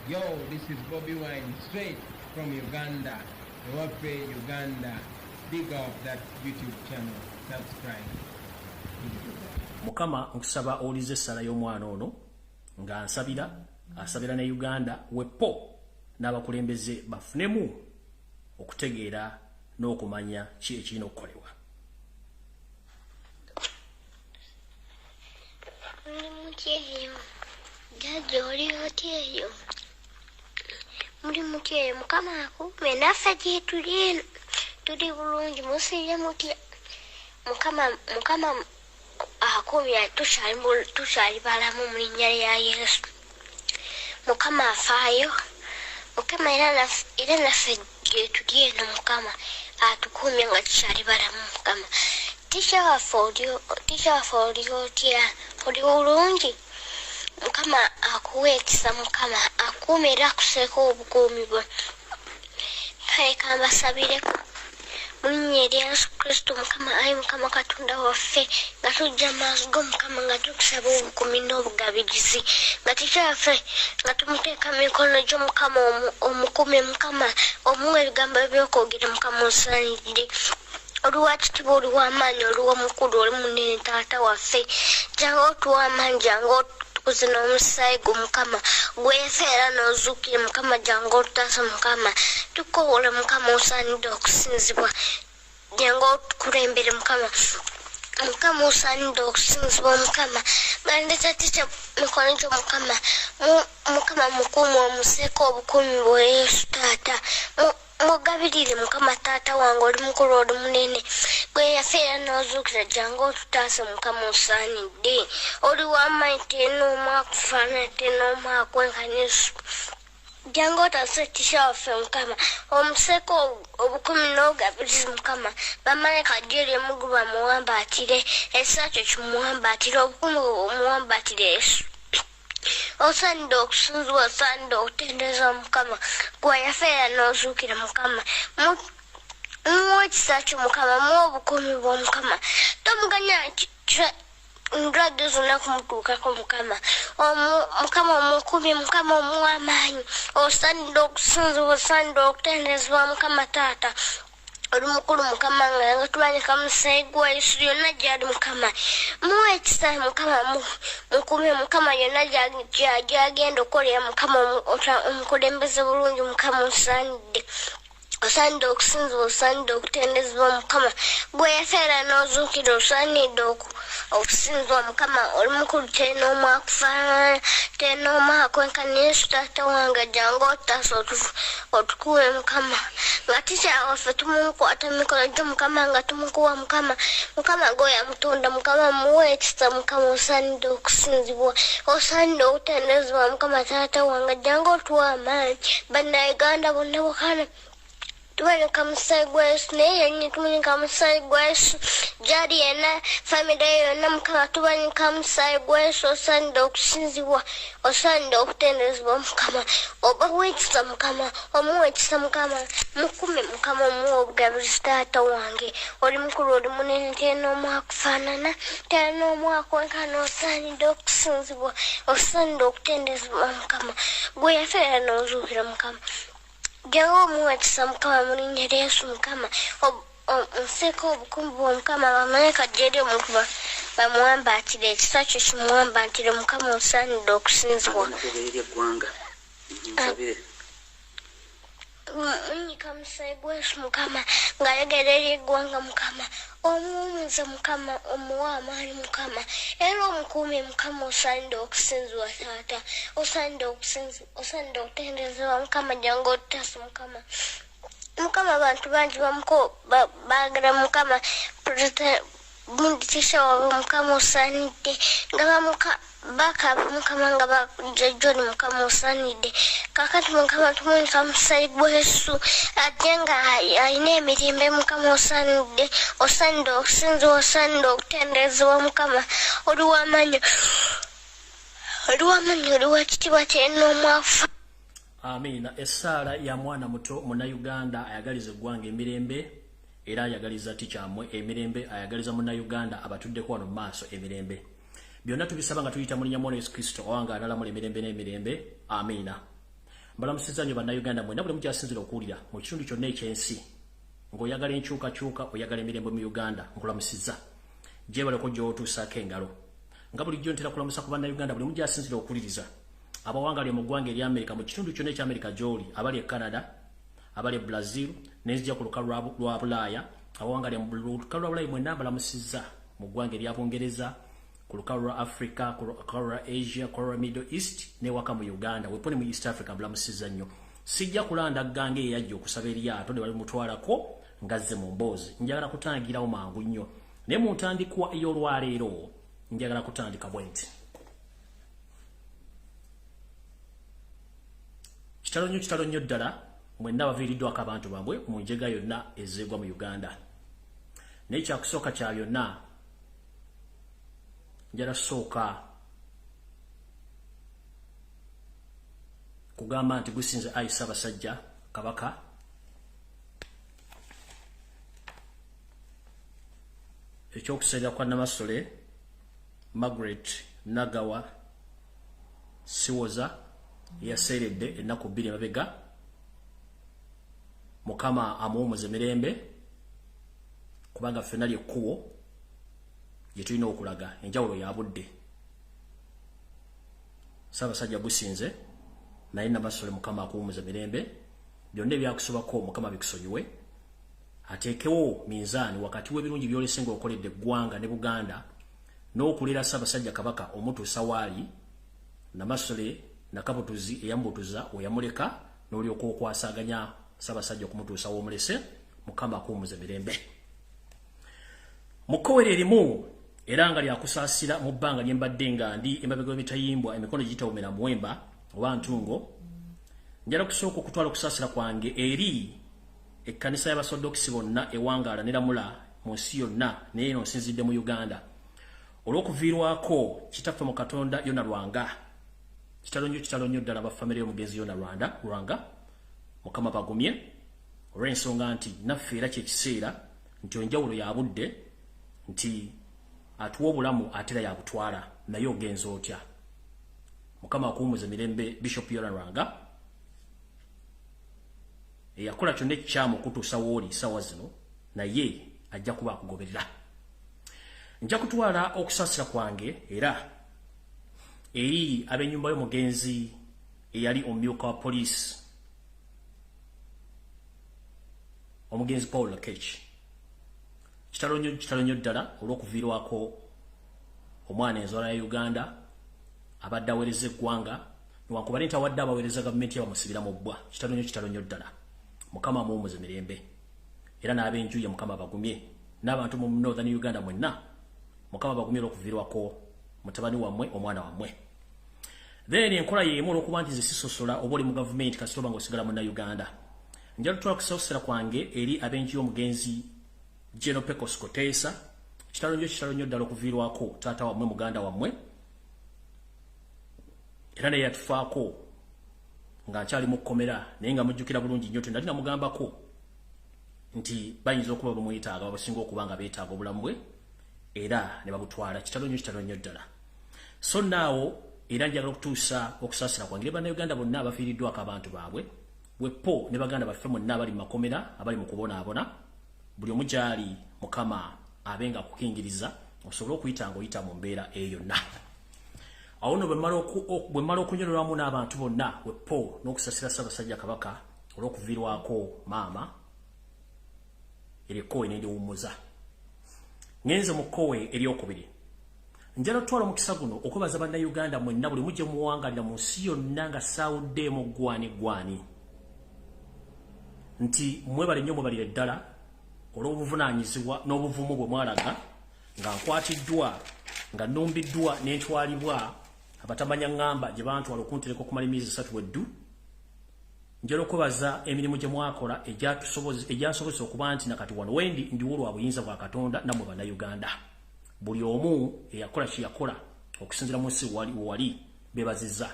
Yo, this is Bobby Wine, straight from Uganda. Ewaffe, Uganda. Big up that YouTube channel. Subscribe. Mukama nkusaba olize essala y'omwana ono nga asabira ne Uganda wepo n'abakulembeze bafunemu okutegeera n'okumanya ki ekirina okukolebwa. Muri mutyeyo Mukama akume naffe gye tuli bulungi musirye mutya Mukama akumya tukyali balamu mu linnya lya Yesu. Mukama afaayo Mukama era naffe gye tuli eno Mukama atukumye nga tukyali balamu Mukama. Tisha waffe oli otya oli bulungi Mukama akuwe ekisa Mukama akume era akuseeko obukuumi bwe. Kale kambasabireko mu linnya lya Yesu Kristo Mukama ayi Mukama Katonda waffe nga tujja maaso go Mukama nga tukusaba obukuumi n'obugabirizi nga tikyaffe nga tumuteeka mu mikono gyo Mukama omukume Mukama omuwa ebigambo ebyokwogera Mukama osaanidde. Oluwa kitiibwa oluwa amaanyi oluwa mukulu oli munene taata waffe jangu otuwa amaanyi jangu tukuze n'omusaayi gwo Mukama gweyafeera n'ozuukire Mukama jangu otutaasa Mukama tukoowole Mukama osaanidde okusinzibwa jangu otukulembere Mukama osaanidde okusinzibwa Mukama nga ndeta tikya mikono gyo Mukama mukuume omuseeko obukuumi bwa Yesu taata mugabirire Mukama taata wange oli mukulu oli munene gweyafeera n'ozuukira jangu otutaase Mukama osaanidde oli w'amaanyi tenoomu akufaanana tenoomu akwenkana Yesu jangu otaase tisha waffe Mukama omuseeko obukuumi n'obugabirizi Mukama bamalayika gye ly'emuggulu bamuwambaatire ekisa kyo kimuwambaatire obukuumi bumuwambaatire Yesu. Osaanidde okusinzibwa osaanidde okutendeza Mukama gweyafeera n'ozuukira Mukama muwa ekisa kyo Mukama muwa obukuumi bwo Mukama tomuganya ndwadde zonna kumutuukako Mukama omukuumi Mukama omuwa amaanyi osaanidde okusinzibwa osaanidde okutendezebwa Mukama taata oli mukulu Mukama nga tulabika musaayi gwa Yesu yonna gy'ali Mukama muwa ekisa Mukama mukuume Mukama yonna gy'agenda okukolera Mukama omukulembeze bulungi Mukama osaanidde okusinzibwa osaanidde okutendezebwa Mukama gweyafeera n'ozuukira osaanidde okusinzibwa Mukama oli mukulu tenoomu akufaanana tenoomu akwenkana Yesu taata wange jangu otutaase otukuwe Mukama nga tikya waffe tumukwata mu mikono gyo Mukama nga tumukuwa Mukama gw'oyamutunda Mukama muwe ekisa Mukama osaanidde okusinzibwa osaanidde okutendezebwa Mukama taata wange jangu otuwa amaanyi bannayuganda bonna Bukama tubanika musaayi gwa Yesu naye yennyini tumunika musaayi gwa Yesu gy'ali yenna famire yonna Mukama tubanika musaayi gwa Yesu osaanidde okusinzibwa osaanidde okutendezebwa Mukama obawa ekisa Mukama omuwa ekisa Mukama mukume Mukama omuwa obugabirizi taata wange oli mukulu oli munene tenoomu akufaanana tenoomu akwenkana osaanidde okusinzibwa osaanidde okutendezebwa Mukama gweyafeera n'ozuukira Mukama jangu omuwa ekisa Mukama mu linnya lya Yesu Mukama omuseeko obukuumi bwo Mukama bamalayika gye ly'omukuba bamuwambaatire ekisa kyo kimuwambaatire Mukama osaanidde okusinzibwa munyika musaayi gwa Yesu Mukama ng'ayogera eri eggwanga Mukama omuwummuza Mukama omuwa amaanyi Mukama era omukuumi Mukama osaanidde okusinzibwa taata osaanidde okutendezebwa Mukama jangu otutaase Mukama abantu bangi baagala Mukama munditisha wawe Mukama osaanidde nga bakaba Mukama nga bajjoni Mukama osaanidde kakati Mukama tumunika musaayi gwa Yesu ate nga alina emirembe Mukama osaanidde okusinzibwa osaanidde okutendezebwa Mukama oli w'amaanyi oli w'ekitiibwa tenoomu akufa. Amina. Essaala ya mwana muto munnayuganda ayagaliza eggwanga emirembe era ayagaliza tikyamwe emirembe ayagaliza munnayuganda abatuddeko wano mu maaso emirembe byonna tubisaba nga tuyita mu linnya mwa Yesu Kristo owanga alalamula emirembe n'emirembe. Amina. Mbalamusiza nnyo bannayuganda mwenna buli mukyasinzira okuwulira mu kitundu kyonna ekyensi ng'oyagala enkyukakyuka oyagala emirembe mu Uganda nkulamusiza gyebaleko gy'otuusaako engalo nga bulijjo ntera kulamusa ku bannayuganda buli mukyasinzira okuwuliriza abawangalye mu ggwanga erya Amerika mu kitundu kyonna ekya Amerika gy'oli abali e Canada abali e Brazil n'enzija ku lukalu lwa Bulaaya abawangalye mu lukalu lwa Bulaaya mwenna mbalamusizza mu ggwanga erya Bungereza ku lukalu lwa Africa ku lukalu lwa Asia ku lwa Middle East n'ewaka mu Uganda weponi mu East Africa mbalamusizza nnyo sijja kulanda ggange eyajja okusaba eryato ne balimutwalako ngazze mu mboozi njagala kutangirawo mangu nnyo naye mu ntandikwa ey'olwaleero njagala kutandika bwe nti kitalo nnyo ddala mwenna baviiriddwako abantu bambwe mu njega yonna ezeegwa mu Uganda naye kyakusooka kya byonna njala sooka kugamba nti gusinze ayi Ssaabasajja Kabaka ekyokusalira kwa Namasole Margaret Nagawa Siwoza yaseeredde ennaku 2 mabega Mukama amuwumuze mirembe kubanga ffenna lyekkubo gye tulina okulaga enjawulo ya budde Ssaabasajja gusinze naye Namasole Mukama akuwumuze mirembe byonna ebyakusobako Mukama bikusonyiwe ateekewo minzaani wakati w'ebirungi by'olesenga okoledde eggwanga ne Buganda n'okulera Ssaabasajja Kabaka omutuusa waali Namasole Nakabutuzi eyambutuza oyamuleka n'olyoka okwasaganya Ssaabasajja okumutuusa w'omulese Mukama akuwumuze mirembe mukowere erimu era nga lyakusaasira mu bbanga lyembadde nga ndi emabega w'emitayimbwa emikono gitawumira muwemba oba ntungo njala kusooka okutwala okusaasira kwange eri ekkanisa y'abasodokisi bonna ewangaala ne Lamula mu nsi yonna naye eno nsinzidde mu Uganda olw'okuviirwako kitaffe mu Katonda Yona Lwanga kitalo nnyo ddala bafamire y'omugenzi Yona Lwanga Mukama bagumye olw'ensonga nti naffe era kyekiseera nti enjawulo ya budde nti atuwa obulamu atera yabutwala naye ogenza otya Mukama akuwumuze mirembe Bishop Yona Lwanga eyakola kyonna ekikyamu okutuusa wooli ssaawa zino naye ajja kuba akugoberera nja kutwala okusaasira kwange era eri ab'ennyumba y'omugenzi eyali omumyuka wa poliisi omugenzi Paul Lakech kitalo nnyo ddala olw'okuviirwako omwana enzwala ya Uganda abadde aweereza eggwanga newankubadde nti awadde abaweereza gavumenti yabamusibira mu bbwa kitalo nnyo ddala Mukama amuwumuze mirembe era n'ab'enju ye Mukama bagumye n'abantu mu Northern Uganda mwenna Mukama bagumye olw'okuviirwako mutabani wammwe omwana wammwe then enkola y'emu olw'okuba nti zisisosola oba oli mu gavumenti kasita oba ng'osigala munna Uganda njala tutwala kusaasira kwange eri ab'enju y'omugenzi General Pecos Koteesa kitalo nnyo ddala okuviirwako taata wammwe muganda wammwe era naye yatufaako nga nkyali mu kkomera naye nga mujjukira bulungi nnyo nali namugambako nti bayinza okuba bamwetaaga babasinga okuba nga beetaaga obulamu bwe era ne babutwala kitalo nnyo ddala so naawo era njagala okutuusa okusaasira kwange bannayuganda bonna abafiiriddwako abantu baabwe bwepo ne baganda baffe mwenna abali mu makomera abali mu kubonaabona buli omu gyali Mukama abenga akukingiriza osobole okuyita ng'oyita mu mbeera eyo yonna awo nno bwe mmala okunyololwamu n'abantu bonna bwepo n'okusasira Ssaabasajja Kabaka olw'okuviirwako maama erikkowe n'endiwummuza ngenze mu kkowe eryokubiri njala tutwala omukisa guno okwebaza bannayuganda mwenna buli mujje muwangalira mu nsi yonna nga saawuddeemu gwani nti mwebale nnyo mwebalire ddala olw'obuvunaanyizibwa n'obuvumu bwe mwalaga nga nkwatiddwa nga nnumbiddwa n'entwalibwa abatamanya ngamba gye bantwala okuntereka okumala emyezi 3 weddu njala okwebaza emirimu gye mwakola egyansobozesa okuba nti nakati wano wendi ndiwo lwa buyinza bwa Katonda nammwe bannayuganda buli omu eyakola kye yakola okusinzira mu nsi wali beebazizza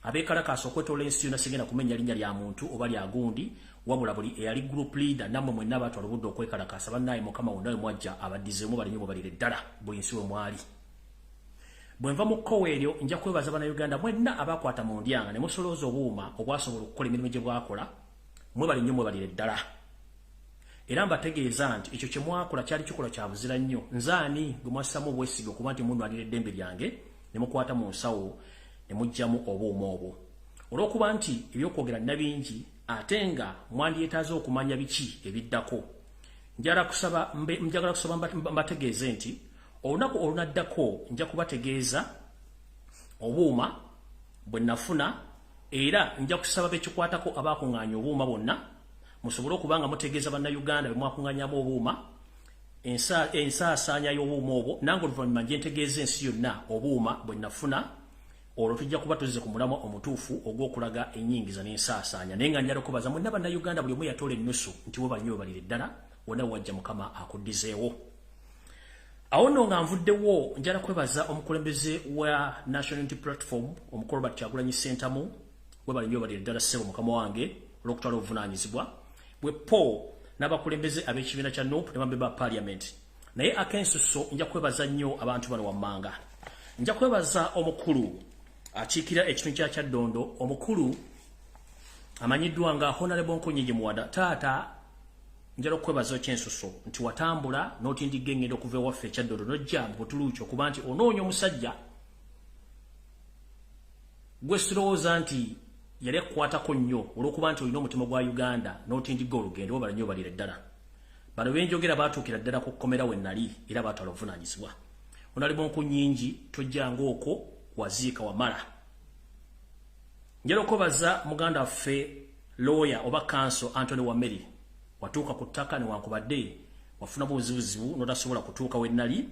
abeekalakaasa okwetoola ensi yonna sigenda kumenya linnya lya muntu oba lya gundi wabula buli eyali group leader nammwe mwenna abatwala obudde okwekalakaasa bannaye Mukama wonna we mwajja abaddizeemu bali nnyo mubalire ddala buli nsi we mwali bwenva mu kkowe eryo nja kwebaza bannayuganda mwenna abakwata mu ndyanga ne musolooza obuuma obwasobola okukola emirimu gye bwakola mwebali nnyo mwebalire ddala era mbategeeza nti ekyo kye mwakola kyali kikola kya buzira nnyo nzaani gwe mwassamu obwesige okuba nti munwalira eddembe lyange ne mukwata mu nsawo ne muggyamu obuuma obwo olw'okuba nti ebyokwogera nabingi ate nga mwandyetaaze okumanya biki ebiddako njagala kusaba mbategeeze nti olunaku olunaddako nja kubategeeza obuuma bwe nafuna era nja kusaba bekikwatako abakuŋŋaanya obuuma bonna musobole okubanga mutegeeza bannayuganda be mwakuŋŋaanyamu obuuma ensaasaanya y'obuuma obwo nange oluvannyuma nje ntegeeza ensi yonna obuuma bwe nafuna olwo tujja kuba tuzze ku mulamwa omutuufu ogw'okulaga ennyingiza n'ensaasaanya naye nga njala okubaza mwenna bannayuganda buli omu yatoola ennusu nti we bannyo balire ddala wonna wajja mukama akuddizeewo awo nno nga nvuddewo njala kwebaza omukulembeze wa National Unity Platform omukulu Robert Kyagulanyi Ssentamu we bannyo balire ddala ssebo mukama wange olw'okutwala obuvunaanyizibwa bwe po n'abakulembeze ab'ekibiina kya NUP ne bambe ba Parliament naye akensuso nja kwebaza nnyo abantu bano wammanga nja kwebaza omukulu akiikira ekitundu kya Kyaddondo omukulu amanyiddwa nga Honorable Nkunyigi Muwada taata njala okwebaza ekyensuso nti watambula n'otindigga engendo okuva ewaffe Kyaddondo n'ojja mu Butuluuki okuba nti onoonya omusajja gwe sirowooza nti yali akukwatako nnyo olw'okuba nti olina omutima gwa Uganda n'otindigga olugendo bala nnyo balire ddala bano benjogera baatuukira ddala ku kkomera we nnali era baatwala obuvunaanyizibwa Honorable Nkunyingi tojjanga okwo waziika wamala njala okwebaza muganda waffe lawyer oba counsel Anthony Wameri watuuka ku ttaka ne wankubadde wafuna buzibuzibu n'otasobola kutuuka we nnali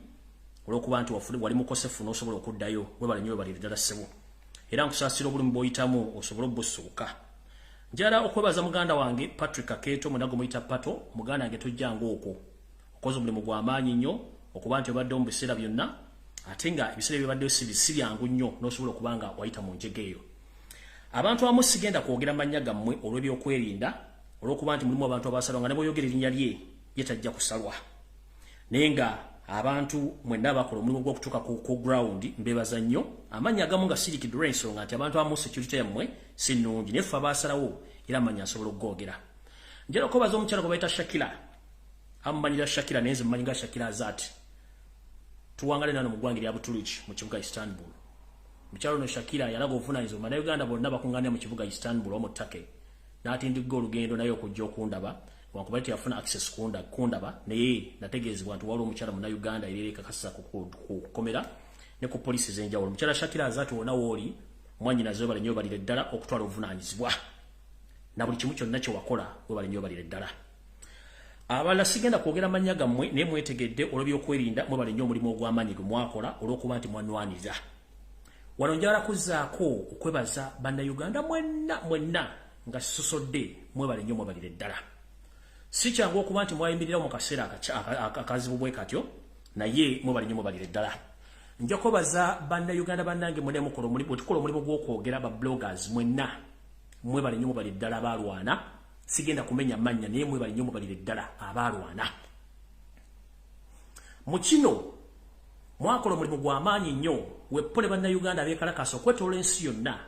olw'okuba nti wali mukosefu n'osobola okuddayo webale nnyo balire ddala ssebo era nkusaasira obulumi bw'oyitamu osobola obbusuuka njala okwebaza muganda wange Patrick Aketo munago muyita Pato muganda wange tojjanga okwo okoze omulimu gw'amaanyi nnyo okuba nti obadde mu biseera byonna ate nga ebiseera byobaddeyo si byangu nnyo n'osobola okuba nga wayita mu njege eyo abantu abamu sigenda kwogera mannya gammwe olw'ebyokwerinda olw'okuba nti mulimu abantu abasalwa nga ne bw'oyogera erinnya lye tajja kusalwa naye nga abantu mwenna abakola omulimu gw'okutuuka ku ground mbeebaza nnyo amannya agamu nga sirikidwa ensonga nti abantu abamu security yammwe si nnungi naye ffe abaasalawo era amannya asobola okugoogera njala okwebaza omukyala gwe bayita Shakira amumanyira Shakira naye nze mmanyi nga Shakira azaati tuwangale nano mu ggwanga erya Butuluki mu kibuga Istanbul mukyalo no Shakira yalaga obuvunaanyizibwa bannayuganda bonna bakuŋŋaanira mu kibuga Istanbul omu ttake n'atindigga olugendo naye okujja okundaba wankuba nti yafuna access kundaba naye nategeezebwa nti waliwo omukyala munnayuganda era ekakasa ku kkomera ne ku poliisi ez'enjawulo mukyala Shakira azaati wonna wooli mwannyinaze webale nnyo balire ddala okutwala obuvunaanyizibwa na buli kimu kyonna kye wakola webale nnyo balire ddala abalala sigenda kwogera mannya gammwe naye mwetegedde olw'ebyokwerinda mwebale nnyo omulimu ogw'amaanyi gwe mwakola olw'okuba nti mwanwanirira wano njagala kuzzaako okwebaza bannayuganda mwenna nga sisosodde mwebale nnyo mwebalire ddala si kyangu okuba nti mwayimirirawo mu kaseera akazibu bwe katyo naye mwebale nnyo mwebalire ddala nja kwebaza bannayuganda bannange mwenna bwetukola omulimu gw'okwogera ba bloggers mwenna mwebale nnyo mwebalire ddala abaalwana sigenda kumenya mannya naye mwebale nnyo mwebalire ddala abaalwana mu kino mwakola omulimu gw'amaanyi nnyo weppole bannayuganda abeekalakasa okwetoola ensi yonna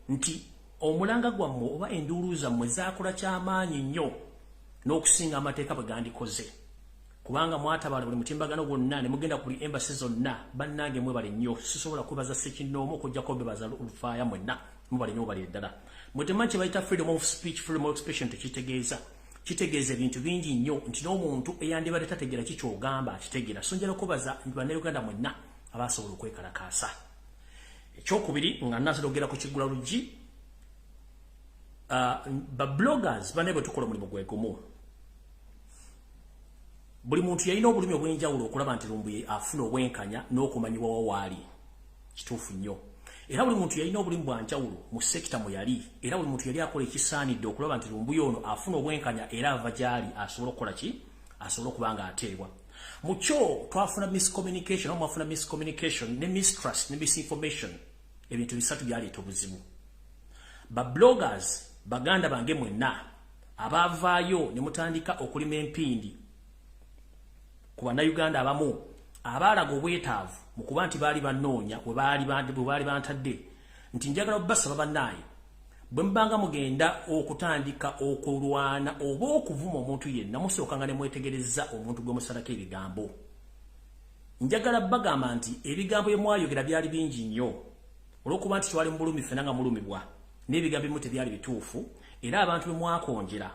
nti omulanga gwammwe oba enduulu zammwe zaakola ky'amaanyi nnyo n'okusinga amateeka bwe gandikoze kubanga mwatabala buli mutimbagano gwonna ne mugenda ku embassy zonna bannange mwebale nnyo sisobola kwebaza ssekinnoomu okuggyako bebaza lufaaya mwenna mwebale nnyo mwebalire ddala mwetemanyi kye bayita freedom of speech freedom of expression tekitegeeza kitegeeza ebintu bingi nnyo nti n'omuntu eyandibadde tategeera kikyogamba akitegeera so njala kubaza bannayuganda mwenna abasobola okwekalakaasa ekyokubiri nga nasologera ku kiggula luggi ba bloggers banne bwe tukola omulimu gwe gumu buli muntu yalina obulumi obw'enjawulo okulaba nti Lumbuye afuna obwenkanya n'okumanyibwa wawaali kituufu nnyo era buli muntu yalina obulimu bwa njawulo mu sekita mwe yali era buli muntu yali akola ekisaanidde okulaba nti Lumbuye ono afuna obwenkanya era ava gy'ali asobola okukola ki asobola okuba nga ateebwa mu kyo twafuna miscommunication oba mwafuna miscommunication ne mistrust ne misinformation ebintu bisatu byaleeta obuzibu ba bloggers baganda bange mwenna abavaayo ne mutandika okulima empindi ku bannayuganda abamu abaalaga obwetaavu mu kuba nti baali banoonya bwe baali bantadde nti njagala obbasaba bannaye bwe mbanga mugenda okutandika okulwana oba okuvuma omuntu yenna musookanga ne mwetegereza omuntu gwe musalako ebigambo. Njagala bagamba nti ebigambo bye mwayogera byali bingi nnyo olw'okuba nti twali mu bulumi ffenna nga mulumibwa n'ebigambo ebimu tebyali bituufu era abantu bwe mwakonjera.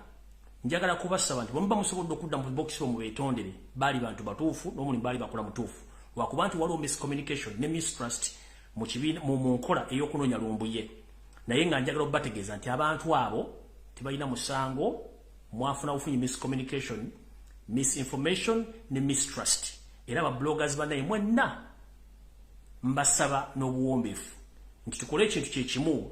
Njagala kubasaba nti bwe muba musobodde okudda mu bokisi mu beetondere baali bantu batuufu n'omulimu baali bakola mutuufu lwakuba nti waliwo miscommunication ne mistrust mu nkola ey'okunoonya Lumbuye. Naye nga njagala obategeeza nti abantu abo tebalina musango mwafuna bufunyi miscommunication, misinformation ne mistrust. Era aba bloggers bannaye mwenna mbasaba n'obuwombeefu nti tukole ekintu kye kimu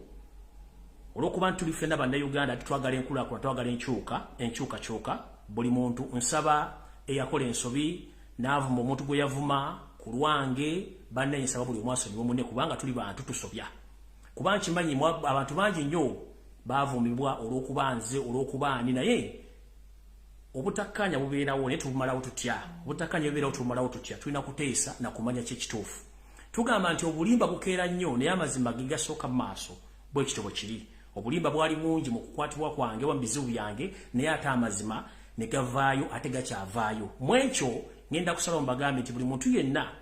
olw'okuba nti tuli ffenna bannayuganda twagala enkulaakulana twagala enkyukakyuka. Buli muntu nsaba eyakola ensobi n'avuma omuntu gwe yavuma ku lwange bannaye nsaba buli omu asonyiwe munne kubanga tuli bantu tusobya. Kuba nkimanyi abantu bangi nnyo baavumibwa olw'okuba nze olw'okuba ani naye obutakkanya bubeerawo naye tubumalawo tutya. Obutakkanya bubeerawo tubumalawo tutya. Tulina kuteesa na kumanya kyekituufu. Tugamba nti obulimba bukeera nnyo naye amazima ge gasooka mu maaso bwe kityo bwe kiri. Obulimba bwali mungi mu kukwatibwa kwange wa mu bizibu byange naye ate amazima ne gavaayo ate gakyavaayo. Mu ekyo ngenda kusalawo mbagambe nti buli muntu yenna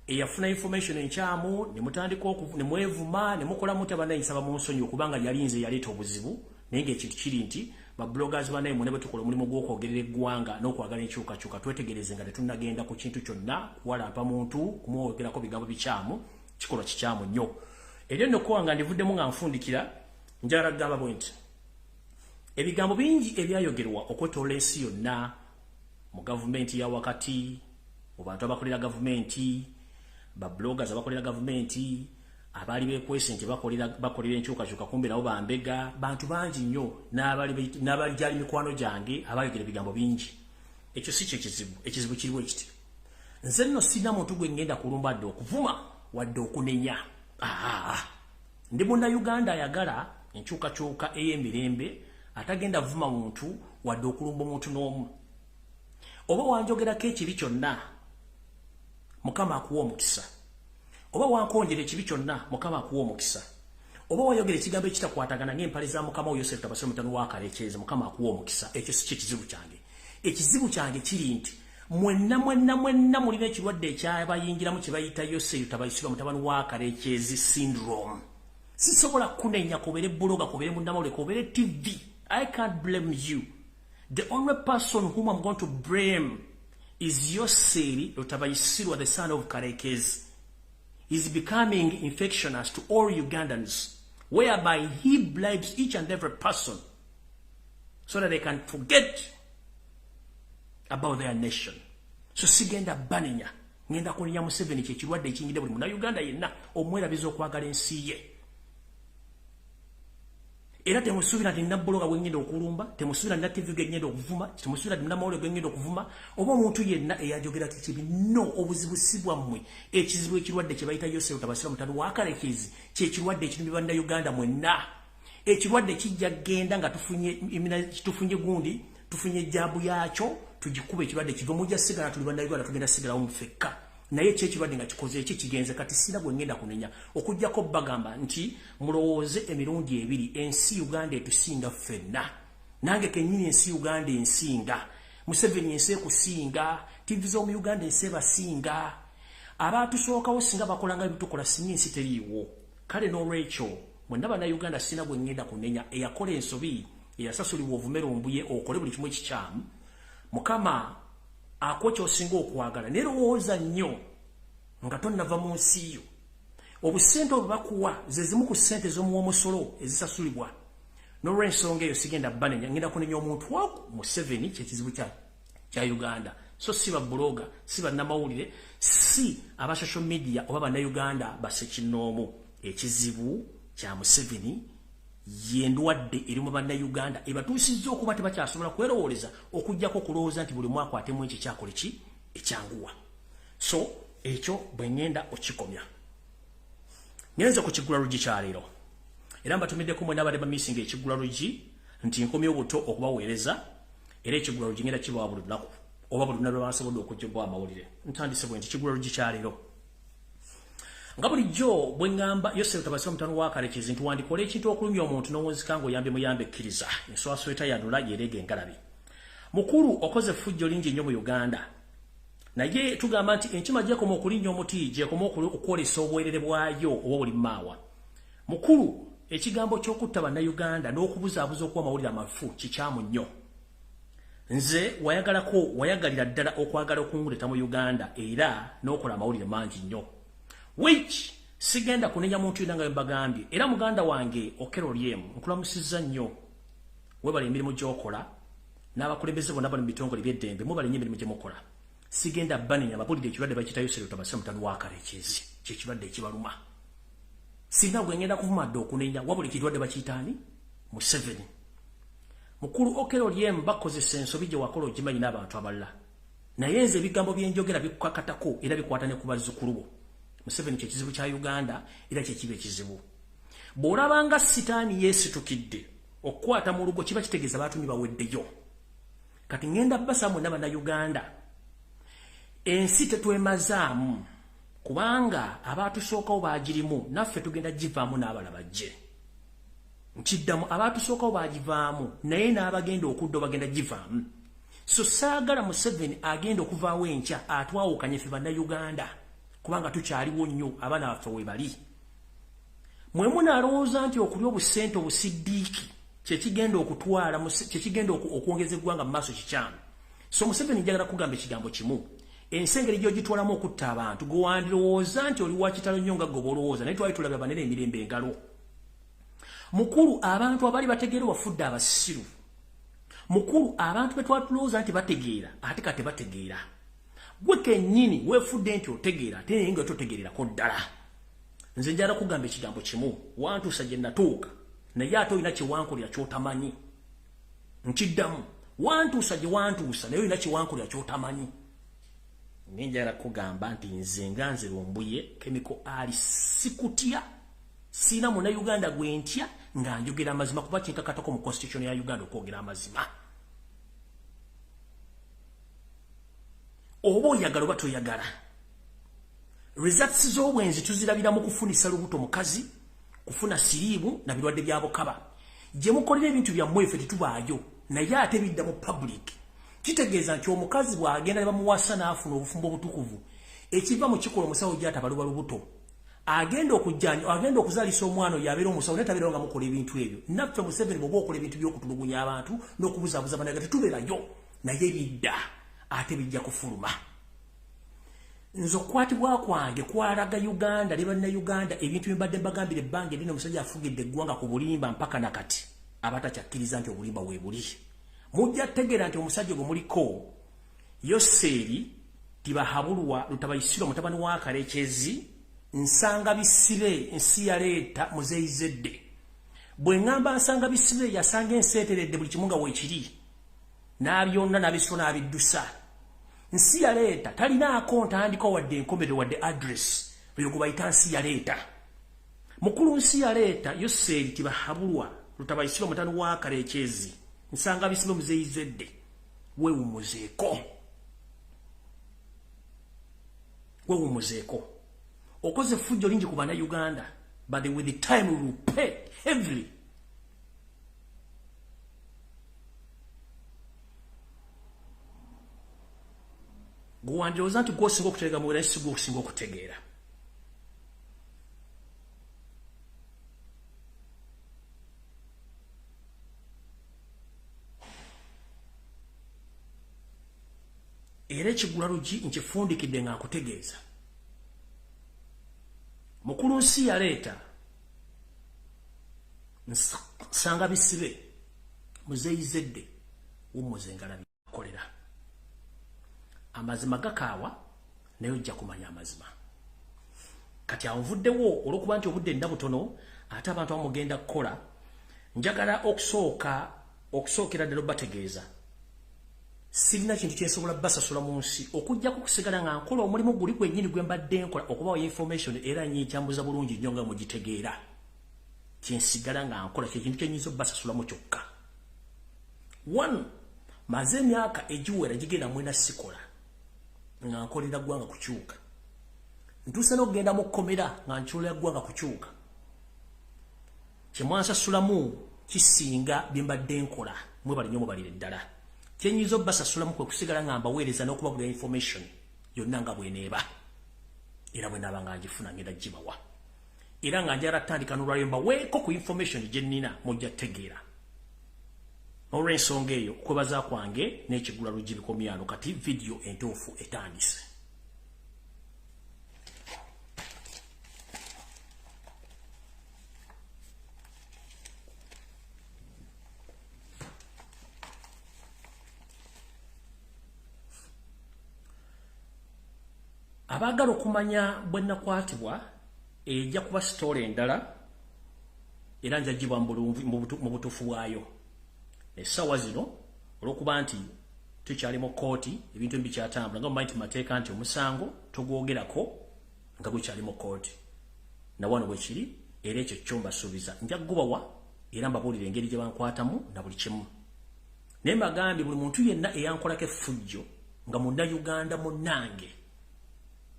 eyafuna information enkyamu ne mutandika ne mwevuma ne mukola muti abannaye nsaba mu nsonyi okubanga yali nze yaleeta obuzibu naye ng'ekintu kiri nti babloggers bannaye mwene bwe tukola omulimu gw'okwogerera eggwanga n'okwagala enkyukakyuka twetegereze nga tetunnagenda ku kintu kyonna kuwalampa muntu kumwogerako bigambo bikyamu kikolwa kikyamu nnyo. Era nno nga ndivuddemu nga nfundikira njagala kugamba bwe nti ebigambo bingi ebyayogerwa okwetoola ensi yonna mu gavumenti ya wakati mu bantu abakolera gavumenti babloggers abakolera gavumenti abaali bekwese nti bakolera enkyukakyuka kumbe nabo bambega bantu bangi nnyo n'abali gyali mikwano gyange abayogera ebigambo bingi. Ekyo si kye kizibu. Ekizibu kiriwo ekiti nze nno sirina muntu gwe ngenda kulumba wadde okuvuma wadde okunenya. Ndi munnayuganda ayagala enkyukakyuka ey'emirembe atagenda vuma muntu wadde okulumba omuntu n'omu. Oba wanjogerako ekibi kyonna Mukama akuwa omukisa. Oba wankonjera ekibi kyonna Mukama akuwa omukisa. Oba wayogera ekigambo ekitakwatagana ng'empale za Mukama wo Yosefu tabasire mutano wa Kalekyeze Mukama akuwa omukisa. Ekyo si kye kizibu kyange. Ekizibu kyange kiri nti mwenna mulina ekirwadde ekyabayingiramu kye bayita Yosefu tabayisirwa mutabani wa Kalekyeze syndrome. Sisobola kunenya kubeere bloga kubeere munnamawulire kubeere TV. I can't blame you. The only person whom I'm going to blame is Yosefu Lutabayisirwa, the son of Kalekyeze. Is becoming infectious to all Ugandans, whereby he bribes each and every person so that they can forget about their nation. So sigenda banenya ngenda kunya Museveni kyekirwadde ekinyide buli munnayuganda yenna omwerabiza okwagala ensi ye. Era temusuubira nti nnabbologa bwe ngenda okulumba, temusuubira nna TV ge ngenda okuvuma, temusuubira nti nnamawulire ge ngenda okuvuma, oba omuntu yenna eyajogerako ekibi. No, obuzibu si bwammwe. Ekizibu ekirwadde kye bayita Yosefu tabasira mutano wa Kalekyeze kyekirwadde ekirumi bannayuganda mwenna. Ekirwadde kijja genda nga tufunye gundi, tufunye ejjaabu yaakyo, tugikuba ekirwadde kiva mujja sigala tuli bannayuganda tugenda sigalawo mufekka. Naye kyekirwadde nga kikoze eki kigenze kati sina gwe ngenda kunenya okujjako bagamba nti mulowooze emirundi ebiri ensi Uganda etusinga ffenna. Nange kennyini ensi Uganda ensinga. Museveni ensi ekusinga. TV z'omu Uganda ensi ebasinga. Abaatusookawo singa bakolanga ebitukola singa ensi teriiwo. Kale n'olwekyo mwenna bannayuganda sina gwe ngenda kunenya eyakola ensobi eyasasulibwa ovume Lumbuye okole buli kimu ekikyamu. Mukama akocha osinga okwagala nerowooza nnyo nga tonnava mu nsi yo. Obusente obubakuwa ze zimu ku ssente z'omuwomusolo ezisasulibwa. N'olw'ensonga eyo sigenda banenya ngenda kunenya omuntu waku Museveni kyekizibu kya Uganda. So si babloga, si bannamawulire, si aba social media oba bannayuganda basekinnoomu. Ekizibu kya Museveni yendwadde eri mu bannayuganda ebatuusizza okuba tebakyasobola kwerowooleza okujjako okulowooza nti buli mwaka atemu ekyo kyakola ki ekyanguwa. So ekyo bwe ngenda okikomya. Ngenze ku kiggula luggi kyaleero era mbatumiddeko mwena abadde bamisinga ekiggula luggi nti nkomye obuto okubaweereza era ekiggula luggi ngenda kibawa buli lunaku oba buli lunaku lwabasobodde okuggyibwa amawulire ntandise bwe nti kigula lugikyaliro nga bulijjo bwe ŋŋamba Yosef Tabasira mutano wa Kalekezi nti wandikola ekintu okulumya omuntu n'owunzika ng'oyambe muyambe ekkiriza enswaswa etayanula yereega engalabi mukulu okoze effujjo lingi nnyo mu Uganda naye tugamba nti enkima gyekoma okulinnya omuti gyekoma okwolesa obwerere bwayo oba buli maawa mukulu ekigambo ky'okutta bannayuganda n'okubuzaabuza okuwa amawulire amafu kikyamu nnyo nze wayagalira ddala okwagala okunguleta mu Uganda era n'okola amawulire mangi nnyo which sigenda kunenya muntu yenna nga mbagambye era muganda wange Okeroliem nkulamusizza nnyo webala emirimu gy'okola n'abakulembeze bonna bali mu bitongole by'eddembe mubala nnyo emirimu gye mukola sigenda banenya abapulidde ekirwadde bakiyita Yosef Tabasira mutano wa Kalekezi kyekirwadde ekibaluma singa gwe ngenda kuvumadde okunenya wabula ekirwadde bakiyitaani Museveni mukulu Okeroliem bakozesa ensobi gye wakola ogimanyi n'abantu abalala naye nze ebigambo byenjogera bikukakatako era bikwata ne ku bazzukulu bo Museveni kyekizibu kya Uganda era kyekiba ekizibu bw'olabanga sitaani yeesitukidde okukwata mu lugo kiba kitegeeza baatumi baweddeyo kati ngenda basa mwonna bannayuganda ensi tetwemazaamu kubanga abaatusookawo baagirimu naffe tugenda givaamu n'abala bajje nkiddamu abaatusookawo baagivaamu naye n'abagenda okudda bagenda givaamu so saagala Museveni agenda okuvaawo enkya atwawukanye ffe bannayuganda kubanga tukyaliwo nnyo abaana baffe we bali mwe munaalowooza nti okulya obusente obusiddiiki kyekigenda okutwala kyekigenda okwongeza eggwanga mu maaso kikyamu so Museveni njagala kugamba ekigambo kimu ensi engeri gy'ogitwalamu okutta abantu gwe wandirowooza nti oli wakitalo nnyo nga gwe olowooza naye twali tulabya banene emirembe engalo mukulu abantu abali bategeera wafudde abasiru mukulu abantu be twatulowooza nti bategeera ate kati bategeera gwe kennyini weefudde nti otegeera ate naye nga totegeererako ddala nze njala kugamba ekigambo kimu wantuusa gye natuuka naye ate olina kyewankolera ky'otamanyi nkiddamu wantuusa gye wantuusa naye olina kyewankolera ky'otamanyi njala kugamba nti nze nga nze Lumbuye kemiko ali sikutya sina munnayuganda gwe ntya nga njogera amazima kuba kyenkakatako mu constitution ya Uganda okwogera amazima oba oyagala oba toyagala results z'obwenzi tuzirabira mu kufunisa lubuto mukazi kufuna siriimu na birwadde bya bukaba gye mukolera ebintu byammwe ffe tetubaayo naye ate bidda mu public kitegeeza nti omukazi bw'agenda ne bamuwasa n'afuna obufumbo obutukuvu ekiva mu kikola omusawo gy'atabaluba lubuto agenda okuzaalisa omwana oyo abeera omusawo naye tabeerawo nga mukola ebintu ebyo naffe Museveni bw'oba okola ebintu by'okutulugunya abantu n'okubuzaabuza banaga tetubeerayo naye bidda ate bijja kufuluma nze okukwatibwa kwange kwalaga Uganda ne bannayuganda ebintu bye mbadde mbagambira ebbanga eddene omusajja afugidde eggwanga ku bulimba mpaka nakati abatakyakkiriza nti obulimba we buli mujja tegeera nti omusajja gwe muliko Yoseri Tibahabulwa Lutabayisiro mutabani wa Kalekezi nsanga bisibe ensi yaleeta muzeyizedde bwe ŋŋamba nsanga bisibe yasanga enseeteredde buli kimu nga weekiri n'abyonna n'abisiro n'abiddusa nsi yaleeta talinaako ntandiko wadde enkomerero wadde address eyo gwe bayita nsi yaleeta mukulu nsi yaleeta Yoseri Tibahabulwa Lutabayisiro mutabani wa Kalekezi nsanga bisibe muzeyizedde weewumuzeeko okoze effujjo lingi ku bannayuganda but with the time we will pay heavily gwandirowooza nti gwosinga okutegeera mu naye si gwosinga okutegeera era ekigula lugi nkifundikidde nga nkutegeeza mukulu nsi yaleeta nsanga bisibe muzeyizedde wumuzengala byakolera amazima gakaawa naye ojja kumanya amazima kati anvuddewo olw'okuba nti obudde nda butono ate abantu abamugenda kukola njagala okusookera ddala obategeeza sirina kintu kyensobola basasula mu nsi okujjako kusigala nga nkola omulimu guli gwennyini gwe mbadde nkola okubawa information era nyikyambuza bulungi nnyo nga mugitegeera kyensigala nga nkola kyekintu kyenyinza obbasasulamu kyokka one maze emyaka egiwera gigenda mwena sikola nga nkolera ggwanga kukyuka ntuuse n'okugenda mu kkomera nga nkyolera ggwanga kukyuka kyemwansasulamu kisinga bye mbadde nkola mwebale nnyo mubalire ddala kyenyiza obbasasulamu kwe kusigala nga mbaweereza n'okubagula information yonna nga bweneeba era bwe naaba nga ngifuna ngenda gibawa era nga njala tandika n'olwaliro mbaweeko ku information gye nnina mujja tegeera olw'ensonga eyo okwebaza kwange n'ekigula luggi bikomyano kati vidiyo entuufu etandise. Abaagala okumanya bwe nakwatibwa ejja kuba sitole endala era njagibwa mu butuufu bwayo. Essaawa zino olw'okuba nti tukyali mu kooti ebintu ebikyatambula nga mumanyi nti mateeka nti omusango togwogerako nga gukyali mu kooti na wano bwe kiri era ekyo kyo mbasuubiza nja kugubawa era mbabuulira engeri gye bankwatamu na buli kimu naye mbagambye buli muntu yenna eyankolako effujjo nga munnayuganda munnange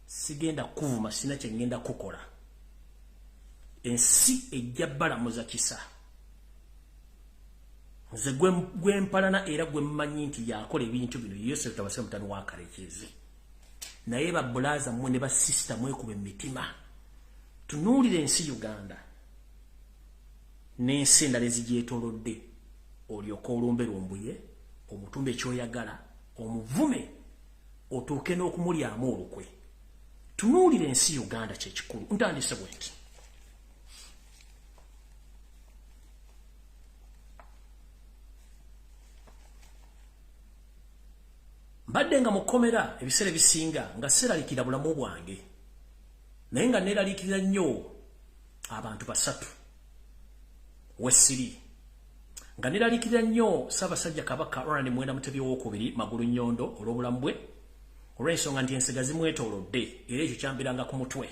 sigenda kuvuma sina kye ngenda kukola ensi ejja balamuza kisa nze gwe mpalana era gwe mmanyi nti yakola ebintu bino Yosef tabase mutani wa Karekezi naye babbulaaza mmwe ne basisita mwekuba emitima tunuulire ensi Uganda n'ensi endala ezigyetoolodde olyoka olumbe Lumbuye omutumba ekyoyagala omuvume otuuke n'okumulyamu olukwe tunuulire ensi Uganda kyekikulu ntandise bwenti mbadde nga mukomera ebiseera bisinga nga seralikira bulamu bwange naye nga neeralikirira nnyo abantu basatu wessiri nga neeralikirira nnyo Ssaabasajja Kabaka Ronald Muwenda Mutebi owookubiri Magulu Nnyondo olw'obulamu bwe olw'ensonga nti ensiga zimwetoolodde era ekyo kyambiranga ku mutwe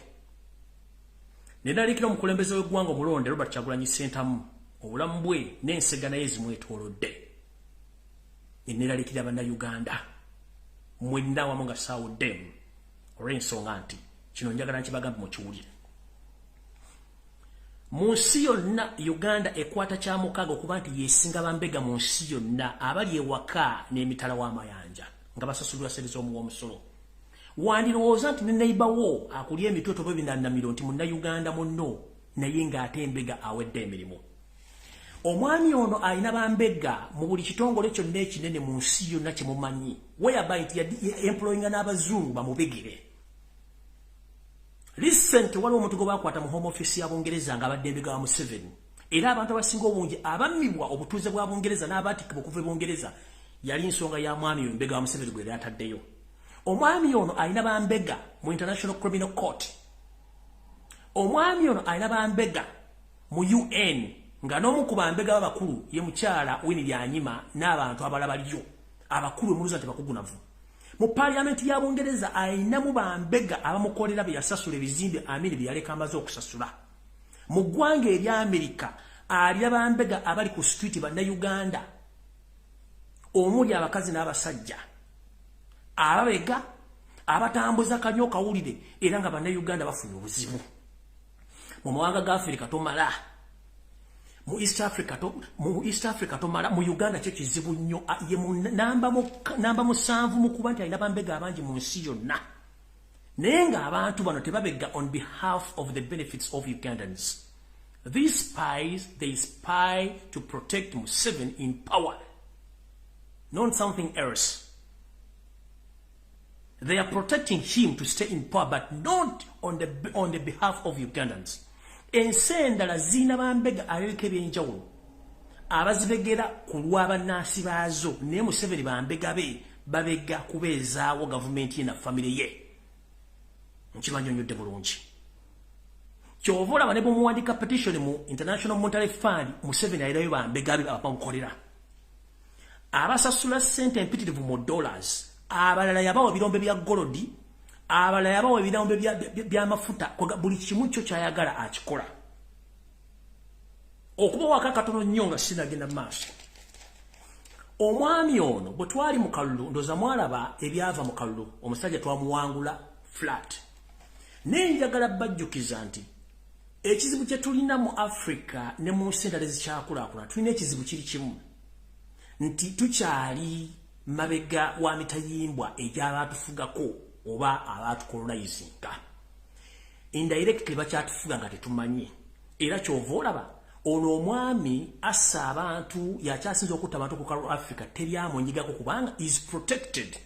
neeralikira omukulembeze w'eggwanga omulonde Robert Kyagulanyi Ssentamu obulamu bwe n'ensiga naye zimwetoolodde neeralikira bannayuganda mwenna wamu nga saawuddemu olw'ensonga nti kino njagala nkibagambe mukiwulire mu nsi yonna Uganda ekwata kyamukaaga okuba nti yeesinga bambega mu nsi yonna abali ewaka n'emitala w'amayanja nga basasulira ssente z'omuw'omusolo wandirowooza nti ne neighbour akulya emitooto bwe binannamiro nti munnayuganda munno naye ng'ate embega awedde emirimu omwami ono alina bambega mu buli kitongole kyonna ekinene mu nsi yonna kye mumanyi whereby nti employinga n'abazungu bamubegere recent waliwo omuntu gwe bakwata mu home office ya Bungereza nga abadde embega wa Museveni era abantu abasinga obungi abammibwa obutuuze bwa Bungereza n'abaatikibwa okuva e Bungereza yali nsonga ya mwami oyo embega wa Museveni gwe yali ataddeyo omwami ono alina bambega mu International Criminal Court omwami ono alina bambega mu UN nga n'omu ku bambega b'abakulu ye mukyala Winnie Lyanyima n'abantu abalala baliyo abakulu emuluza nti bakugunavu mu parliament ya Bungereza ayinamu bambega abamukolera bye yasasula ebizimbe amini bye yaleka amaze okusasula mu ggwanga erya Amerika alya bambega abali ku street bannayuganda omuli abakazi n'abasajja ababega abatambuza kanyo kawulire era nga bannayuganda bafunye obuzibu mu mawanga ga Afrika tomala mu East Africa tomala mu Uganda kye kizibu nnyo ye namba musanvu mu kuba nti alina bambega abangi mu nsi yonna naye nga abantu bano tebabega on behalf of the benefits of Ugandans. These spies, they spy to protect Museveni in power, not something else. They are protecting him to stay in power, but not on the behalf of Ugandans. Ensendala zina bambega abebika ebyenjawulo abazibegera ku lw'abannansi baazo naye Museveni bambega be babega kubeezaawo gavumenti ye na famire ye nkibanyonyodde bulungi kyova olaba ne bumuwandika petition mu International Monetary Fund Museveni ayirayo bambega be abamukolera abasasula ssente empitirivu mu dollars abalala yabawa ebirombe bya golodi abalala yabawa ebirombe by'amafuta buli kimu kyo kyayagala akikola okuba waka katono nnyo nga sinagenda maaso omwami ono bwe twali mu kalulu ndoza mwalaba ebyava mu kalulu omusajja twamuwangula flat nenjagala bajjukiza nti ekizibu kye tulina mu Africa ne mu nsi endala ezikyakulaakulana tulina ekizibu kiri kimu nti tukyali mabega wa mitayimbwa egy'abaatufugako oba abaatukolonizinga indirectly bakyatufuga nga tetumanyi era kyova olaba ono omwami assa abantu yakyasinza okutta abantu ku kalu Africa teryamunyigako kubanga is protected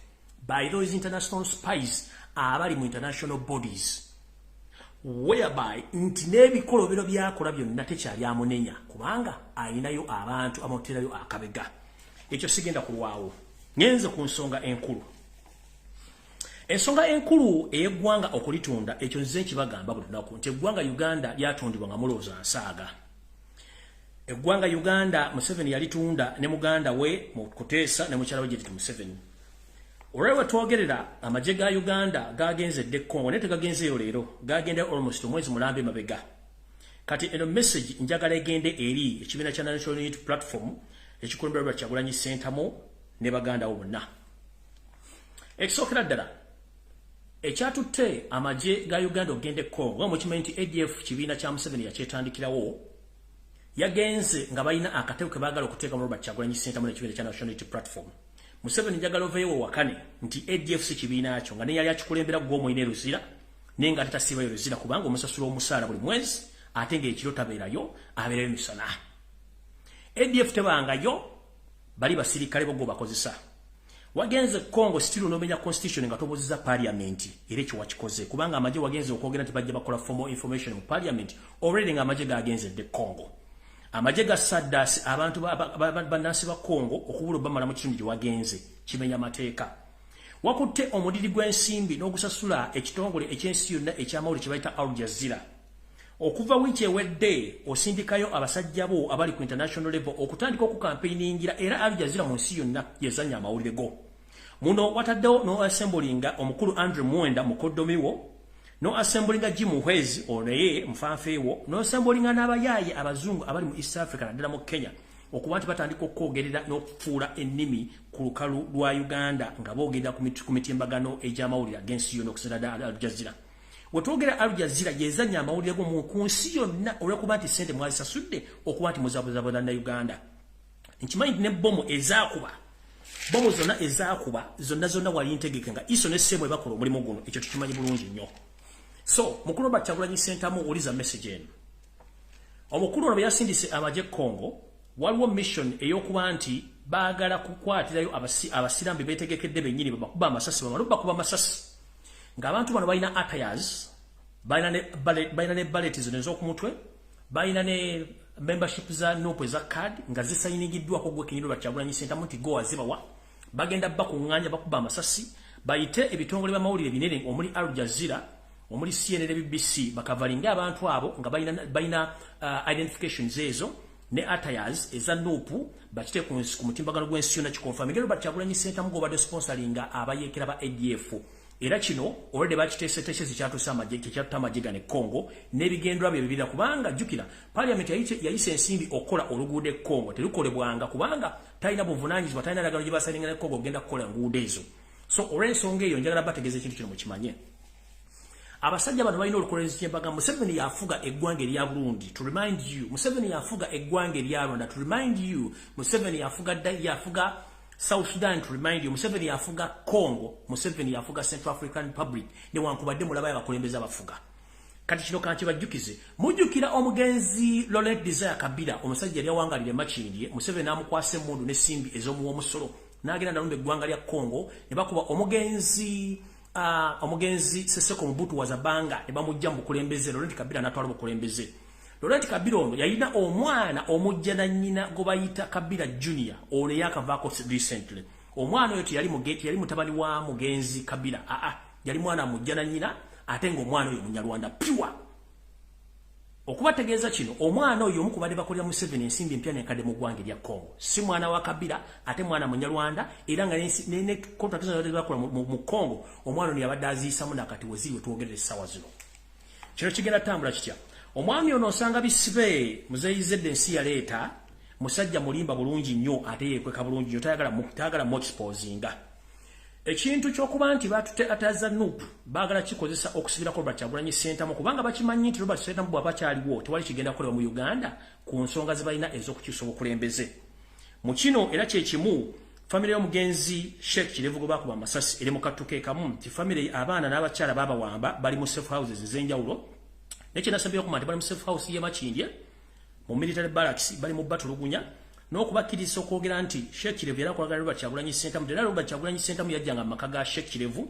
by those international spies abali mu international bodies whereby nti n'ebikolobero byakola byonna tekyali amunenya kubanga ayinayo abantu amuterayo akabega ekyo sigenda kulwawo nyenze ku nsonga enkulu ensonga enkulu ey'eggwanga okulitunda ekyo nze nkibagamba buli lunaku nti eggwanga Uganda lyatundibwa nga mulowooza nsaaga eggwanga Uganda Museveni yalitunda ne muganda we mu kuteesa ne mukyala we Judith Museveni olwewe twogerera amagye ga Uganda gagenzedde Congo ne tegagenzeeyo leero gagenda almost omwezi mulambe mabega kati eno message njagala egende eri ekibiina kya National Unity Platform ekikulemberwa Kyagulanyi Ssentamu ne baganda wo bonna ekisookera ddala ekyatutte amagye ga Uganda ogende Congo nga mukimanyi nti ADF kibiina kya Museveni yakyetandikirawo yagenze nga balina akateeko ke baagala okuteeka mu Robert Kyagulanyi Ssentamu n'ekibiina kya National Unity Platform Museveni njagala oveewo wakane nti ADF si kibiina kyo nga ne yali akikulembera gw'omulina eruzira naye nga tatasiibayo eruzira kubanga omusasula omusaala buli mwezi ate ng'ekiro tabeerayo abeerayo emisana ADF tebangayo bali basirikale bogwo bakozesa wagenze Congo still nomenya constitution nga tobozza parliament era ekyo wakikoze kubanga amagye wagenze okwogera nti bajja bakola formal information mu parliament already nga amagye gagenze de Congo amagye ga SADC abantu bannansi ba Congo okubula bamala mu kitundu gye wagenze kimenya mateeka wakutte omudiri gw'ensimbi n'ogusasula ekitongole ekyensi yonna ekyamawulire kye bayita Al Jazeera okuva wiiki ewedde osindikayo abasajja bo abali ku international level okutandika okukampeiningira era Al Jazeera mu nsi yonna yezanya amawulire go muno wataddewo no assemblinga omukulu Andrew Mwenda mukoddomiwo no assemblinga Jim Hwezi oneye mfanfeewo no assemblinga n'abayaaye abazungu abali mu East Africa naddala mu Kenya okuba nti batandika okwogerera n'okufuula ennimi ku lukalu lwa Uganda nga boogenda ku mitimbagano egy'amawulire ag'ensi yonna okusinda Al Jazeera wetwogera Al Jazeera yezanya amawulire go mu nsi yonna olw'okuba nti ssente mwazisasudde okuba nti muzabuzabuza na Uganda nkimanyi nti ne bomu zonna wali ntegeke nga iso ne ssemu ebakola omulimu guno ekyo tukimanyi bulungi nnyo so mukulu Robert Kyagulanyi Ssentamu uliza message eno omukulu ono yasindise amagye Congo waliwo mission ey'okuba nti baagala kukwatirayo abasirambi beetegekedde bennyini babakuba amasasi bakuba amasasi ng'abantu bano balina attires balina ne ballet zino ez'okumutwe balina ne membership za nope za card nga zisayiningiddwako gwekinyiro lwa Kyagulanyi Ssentamu nti go azibawa bagenda bakuŋŋaanya bakuba amasasi bayite ebitongole by'amawulire binene omuli Al Jazeera omuli CNN BBC bakavalinga abantu abo nga balina identifications ezo ne attires eza nopu bakite ku mutimbagano gw'ensi yonna kikonfamingero Kyagulanyi Ssentamu gobadde sponsoringa abayeekera ba ADF era kino already bakiteeseteese kyatusa amagye kyatuta amagye gane Congo n'ebigendwa bye bibira kubanga jjukira parliament yayise ensimbi okola oluguudo e Congo terukolebwanga kubanga talina buvunaanyizibwa talina ndagano gye basalinga ne Congo ogenda kukola enguudo ezo so olw'ensonga eyo njagala bategeeza ekintu kino mukimanye abasajja bano balina olukolezi kyembaga Museveni yafuga eggwanga erya Burundi to remind you Museveni yafuga eggwanga erya Rwanda to remind you Museveni yafuga South Sudan to remind you Museveni yafuga Congo Museveni yafuga Central African Republic ne wankubadde mulaba abakulembeza bafuga kati kino kanti bajjukize mujjukira omugenzi Laurent Desire Kabila omusajja yali awangalire Makindye Museveni n'amukwasa emmundu n'essimbi ez'omuwa omusolo n'agenda nalumba eggwanga lya Congo ne bakuba omugenzi Seseko Mobutu Wazabanga ne bamujja mu bukulembeze Laurent Kabila n'atwala bukulembeze Laurent Kabila ono yalina omwana omujja na nnyina go bayita Kabila Junior ono yakavaako recently omwana oyo yali mutabani wa mugenzi Kabila yali mwana mujja na nnyina ate ng'omwana oyo munyarwanda pure okubategeeza kino omwana oyo omukubadde bakolera Museveni ensimbi empya n'enkadde mu ggwanga erya Congo si mwana wa Kabila ate mwana munyarwanda era nga ne contract zino bakola mu Congo omwana ono yabadde aziyisamu nakati weziri wetwogerera essaawa zino kino kigenda tambula kitya omwami ono osanga bisibe muzeyizedde ensi yaleeta musajja mulimba bulungi nnyo ate yekweka bulungi nnyo tayagala mu exposinga ekintu ky'okuba nti batute ataza nup baagala kikozesa okusibira ko Robert Kyagulanyi Ssentamu kubanga bakimanyi nti Robert Ssentamu bw'aba kyaliwo tewali kigenda kukolebwa mu Uganda ku nsonga ze balina ez'okukyusa obukulembeze mu kino era kye kimu family y'omugenzi Sheikh Kirevu gwe bakuba amasasi eri mu kattuke kamu nti family abaana n'abakyala babawamba bali mu safe houses ez'enjawulo nekinasabye okumanya bali mu safe house y'e Makindye mu military barracks bali mu batulugunya n'okubakiriza okwogera nti Sheikh Kirevu era akolagana Robert Kyagulanyi Ssentamu era Robert Kyagulanyi Ssentamu yajjanga mu maka ga Sheikh Kirevu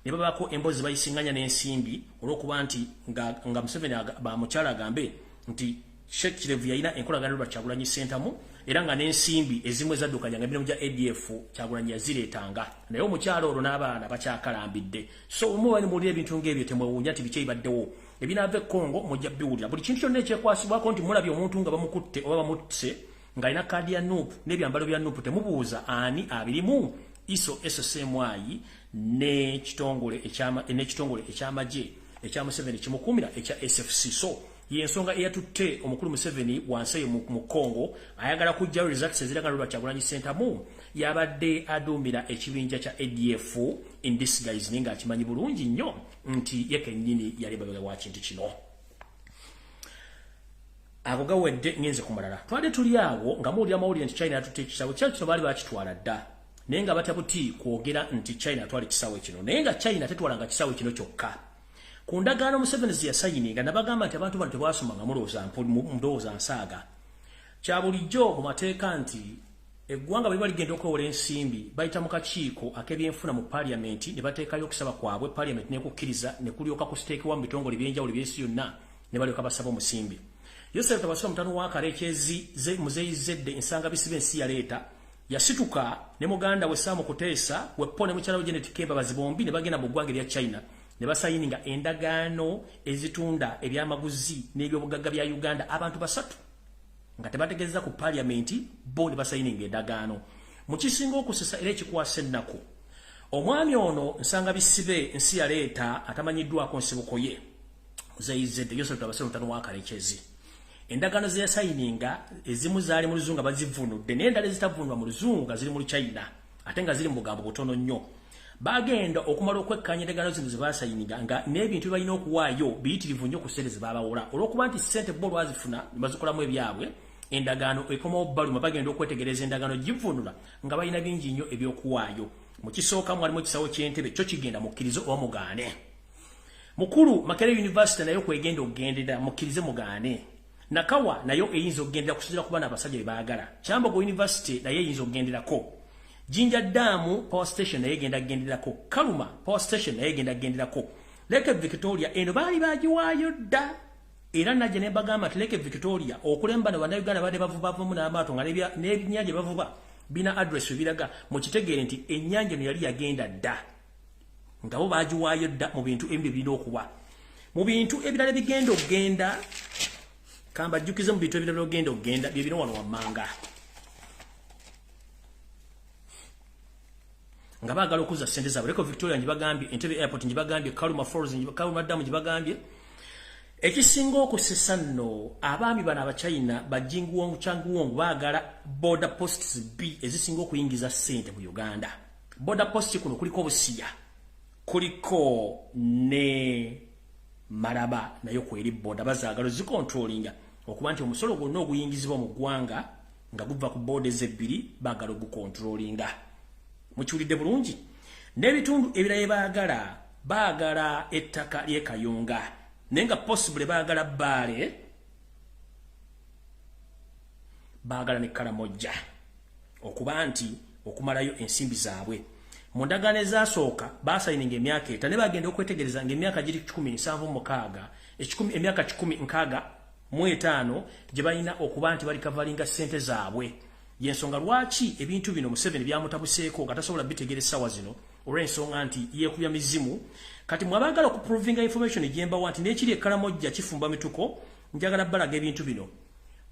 ne babako Embozi bayisinganya n'ensimbi olw'okuba nti nga Museveni bamukyala agambe nti Sheikh Kirevu yalina enkolagana Robert Kyagulanyi Ssentamu era nga n'ensimbi ezimu ezaddukanya nga emirimu gya ADF Kyagulanyi yazireetanga naye omukyalo olwo n'abaana bakyakalambidde so omuwani muwulira ebintu ng'ebyo temwewuunya nti biki ebibaddewo ebinaava e Congo mujja biwulira buli kintu kyonna ekyekwasibwako nti mulabye omuntu nga bamukutte oba bamutte ng'alina kaadi ya nuupu n'ebyambalo bya nuupu temubuuza ani abirimu iso SSMY n'ekitongole eky'amagye ekya Museveni kimukuumira ekya SFC so yensonga eyatutte omukulu Museveni wansi mu Congo ayagala kujjayo results eziraga Robert Kyagulanyi Ssentamu yabadde aduumira ekibinja kya ADF in disguise ninga akimanyi bulungi nnyo nti yekennyini yali babega wa kintu kino ago gawedde ngenze kumalala twade tuli awo nga muwulira amawulire nti China yatutte ekisawe kino baali bakitwala dda naye nga batabuti kwogera nti China atwala ekisawe kino naye nga China tetwalanga kisawe kino kyokka ku ndagaano Museveni ze yasayininga nabagamba nti abantu bano tebasomanga mulowooza nsaaga kya bulijjo mu mateeka nti eggwanga bwe baligenda okwewola ensimbi bayita mu kakiiko ak'ebyenfuna mu paaliyamenti ne bateekayo okusaba kwabwe paaliyamenti n'ekukkiriza ne kulyoka kusiteekebwa mu bitongole by'enjawulo by'ensi yonna ne balyoka basaba omusimbi Yosef Tabasula mutano wa Karekyezi muzeeyi zedde ensanga bisibe ensi yaleeta yasituka ne muganda we Samu Kuteesa wepo ne mukyala we Janet Kemba bazibombi ne bagenda mu ggwanga lya China ne basayininga endagaano ezitunda ebyamaguzi n'ebyobugagga bya Uganda abantu basatu nga tebategeeza ku paaliyamenti bo ne basayininga endagaano mu kisinga okusesa era ekikwasa ennaku omwami ono nsanga bisibe ensi yaleeta atamanyiddwako nsibuko ye muzeeyi zedde Yosef Tabasula mutano wa Karekyezi endagaano ze yasayininga ezimu zaali mu luzungu bazivunudde n'endala ezitavunulwa mu luzungu nga ziri mu China ate nga ziri mu bugambo butono nnyo bagenda okumala okwekkanya endagaano zino ze basayininga nga n'ebintu balina okuwaayo biyitirivu nnyo ku ssente ze babawola olw'okuba nti ssente bo lwazifuna ne bazikolamu ebyabwe endagaano ekomawo baluma bagenda okwetegereza endagaano givunula nga balina bingi nnyo ebyokuwaayo mu kisooka mwalimu ekisawo ky'entebe kyo kigenda mukkirize oba mugaane mukulu Makerere University nayo kwegenda okugendera mukkirize mugaane NAKACWA nayo eyinza okugendera kusinziira ku baana abasajja be baagala Kyambogo University nayo eyinza okugenderako Jinja Dam Power Station nayo egenda kugenderako Kaluma Power Station nayo egenda kugenderako Lake Victoria eno baali bagiwaayo dda era najja ne bagamba nti Lake Victoria okulemba ne bannayuganda badde bavubavumu n'amaato nga n'ebinnyanja bavuba bina address biraga mukitegeere nti ennyanja eno yali yagenda dda nga bo bagiwaayo dda mu bintu ebimu birina okuba mu bintu ebirala bigenda okugenda kamba jjukize mu bintu ebirala ogenda okugenda bye bino wano wammanga nga baagala okuza ssente zaabwe Lake Victoria njibagambye Entebbe Airport njibagambye Kaluma Falls Kaluma Dam njibagambye ekisinga okusesa nno abaami bano abachina bajinguwongu changuwongu baagala border posts B ezisinga okuyingiza ssente mu Uganda border post kuno kuliko Busiya kuliko ne Maraba nayo kweri border bazaagala zikontrolinga okuba nti omusolo gwonna oguyingizibwa mu ggwanga nga guva ku borders ebbiri baagala ogukontrolinga mukiwulidde bulungi n'ebitundu ebirala baagala ettaka ly'e Kayunga nenga possible baagala Bbaale baagala ne Karamojja okuba nti okumalayo ensimbi zaabwe mu ndagaano ezasooka baasayininga emyaka eta ne bagenda okwetegereza ng'emyaka giri 17 emyaka 15 gye balina okuba nti bali kavalinga ssente zaabwe yensonga lwaki ebintu bino Museveni byamutabuseeko nga tasobola bitegeera essaawa zino olw'ensonga nti yeekubya mizimu kati mwabagala okuprovinga information egyembawa nti n'ekiri Karamojja kifumba mituko njagala balaga ebintu bino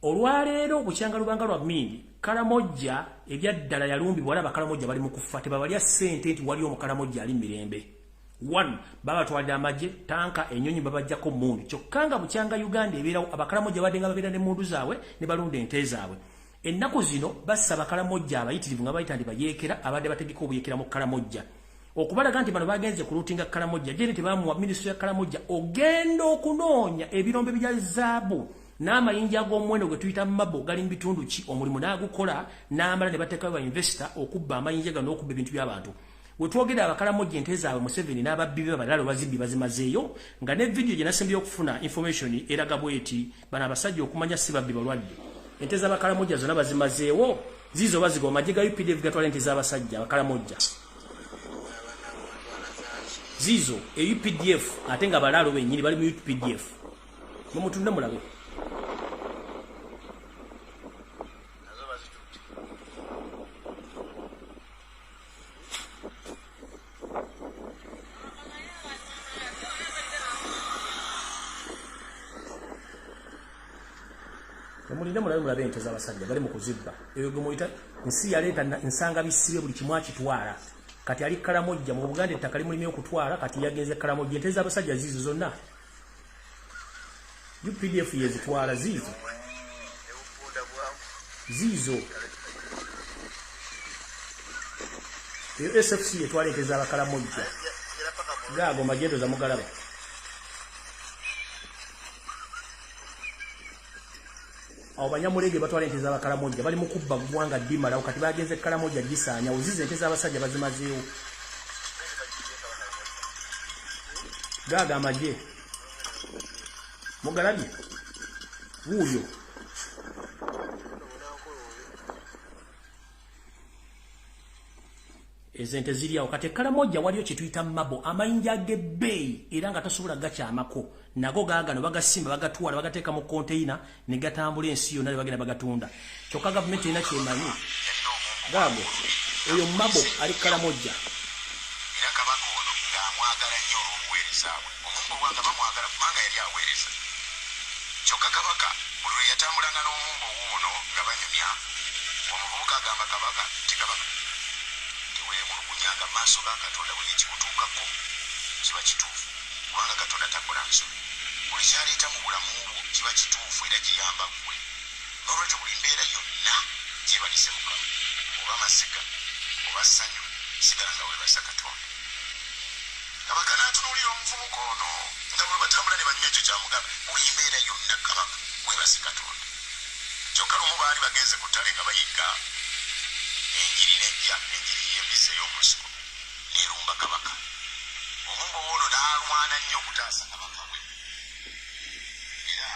olwaleero bukyanga lubanga lwa mmindi Karamojja ebyaddala yalumbibwa wala Bakaramojja bali mu kufa tebabalya ssente nti wali Omukaramojja ali mirembe 1 babatwalira amagye tanka enyonyi babajjako mundu kyokka nga bukyanga Uganda ebeerawo Abakaramojja badde nga babeera ne mundu zaabwe ne balunda ente zaabwe ennaku zino bassa bakalamojja abayitirivu nga bayita ndi bayeekera abadde bategeka obuyeekera mu kalamojja okubalaga nti bano bagenze ku luutinga kalamojja jene tebamuwa minisitule ya kalamojja ogenda okunoonya ebirombe bya zaabu n'amayinja ag'omuwendo gwe tuyita mabo gali mu bitundu ki omulimu n'agukola n'amala ne bateekayo ba investor okubba amayinja gano n'okubba ebintu by'abantu we twogera abakalamojja ente zaabwe Museveni n'ababbi be balala bazibbi bazimazeeyo nga ne vidiyo gye nasembyeyo okufuna information eraga bweti bano abasajja okumanya si babbi balwadde ente z'abakalamojja zonna bazimazeewo ziizo baziga amagye ga UPDF gatwala ente z'abasajja abakalamojja ziizo UPDF ate nga balaalo bennyini bali mu UPDF mumutunde mulabe mulinde mulabe ente z'abasajja bali mu kuzibba eyo gwe muyita nsi yaleeta nsanga bisibe buli kimu akitwala kati ali kalamojja mu Buganda ettaka limulimye okutwala kati yagenze kalamojja ente z'abasajja ziizo zonna UPDF yezitwala ziizo eyo SFC yetwala ente z'abakalamojja gaago magendo za mugalaba awo banyamulege batwala ente z'abakalamojja bali mu kubba ggwanga ddimalawo kati bagenze kalamojja gisaanya ozize ente z'abasajja bazimazeewo gaaga amagye mugalabye wuuyo ezente ziri awo kati kalamojja waliyo kyetuyita mabo amayinja ag'ebbeeyi era nga tasobola gakyamako nago gaagano bagasimba bagatwala bagateeka mu konteina ne gatambula ensi yonna ne bagenda bagatunda kyokka gavumenti erina kyemanyi gaago oyo mabo ali kalamojja era kabaka ono ng'amwagala nnyo olw'obuweereza bwe omumbo bwanga bamwagala kubanga yali aweereza kyokka kabaka buli lwe yatambulanga n'omumbo wuuno nga banyumya omuvubuka agamba kabaka nti kabaka teweemulugunyanga mu maaso ga katonda buli ekikutuukako kiba kituufu kubanga katonda takola nsobi buli kyaleeta mu bulamu bwo kiba kituufu era kiyamba ggwe n'olwekyo buli mbeera yonna gyebalise mukama oba masiga oba ssanyu sigala nga weebasa katonda kabaka n'atunuulira omuvubuka ono nga bwe batambula ne banyuma ekyo kyamugamba buli mbeera yonna kabaka weebase katonda kyokka lumu baali bagenze ku ttale nga bayigga enjiri nejja enjiri y'embisa ey'omulusiko n'erumba kabaka omumbo ono n'alwana nnyo okutaasa kabaka we era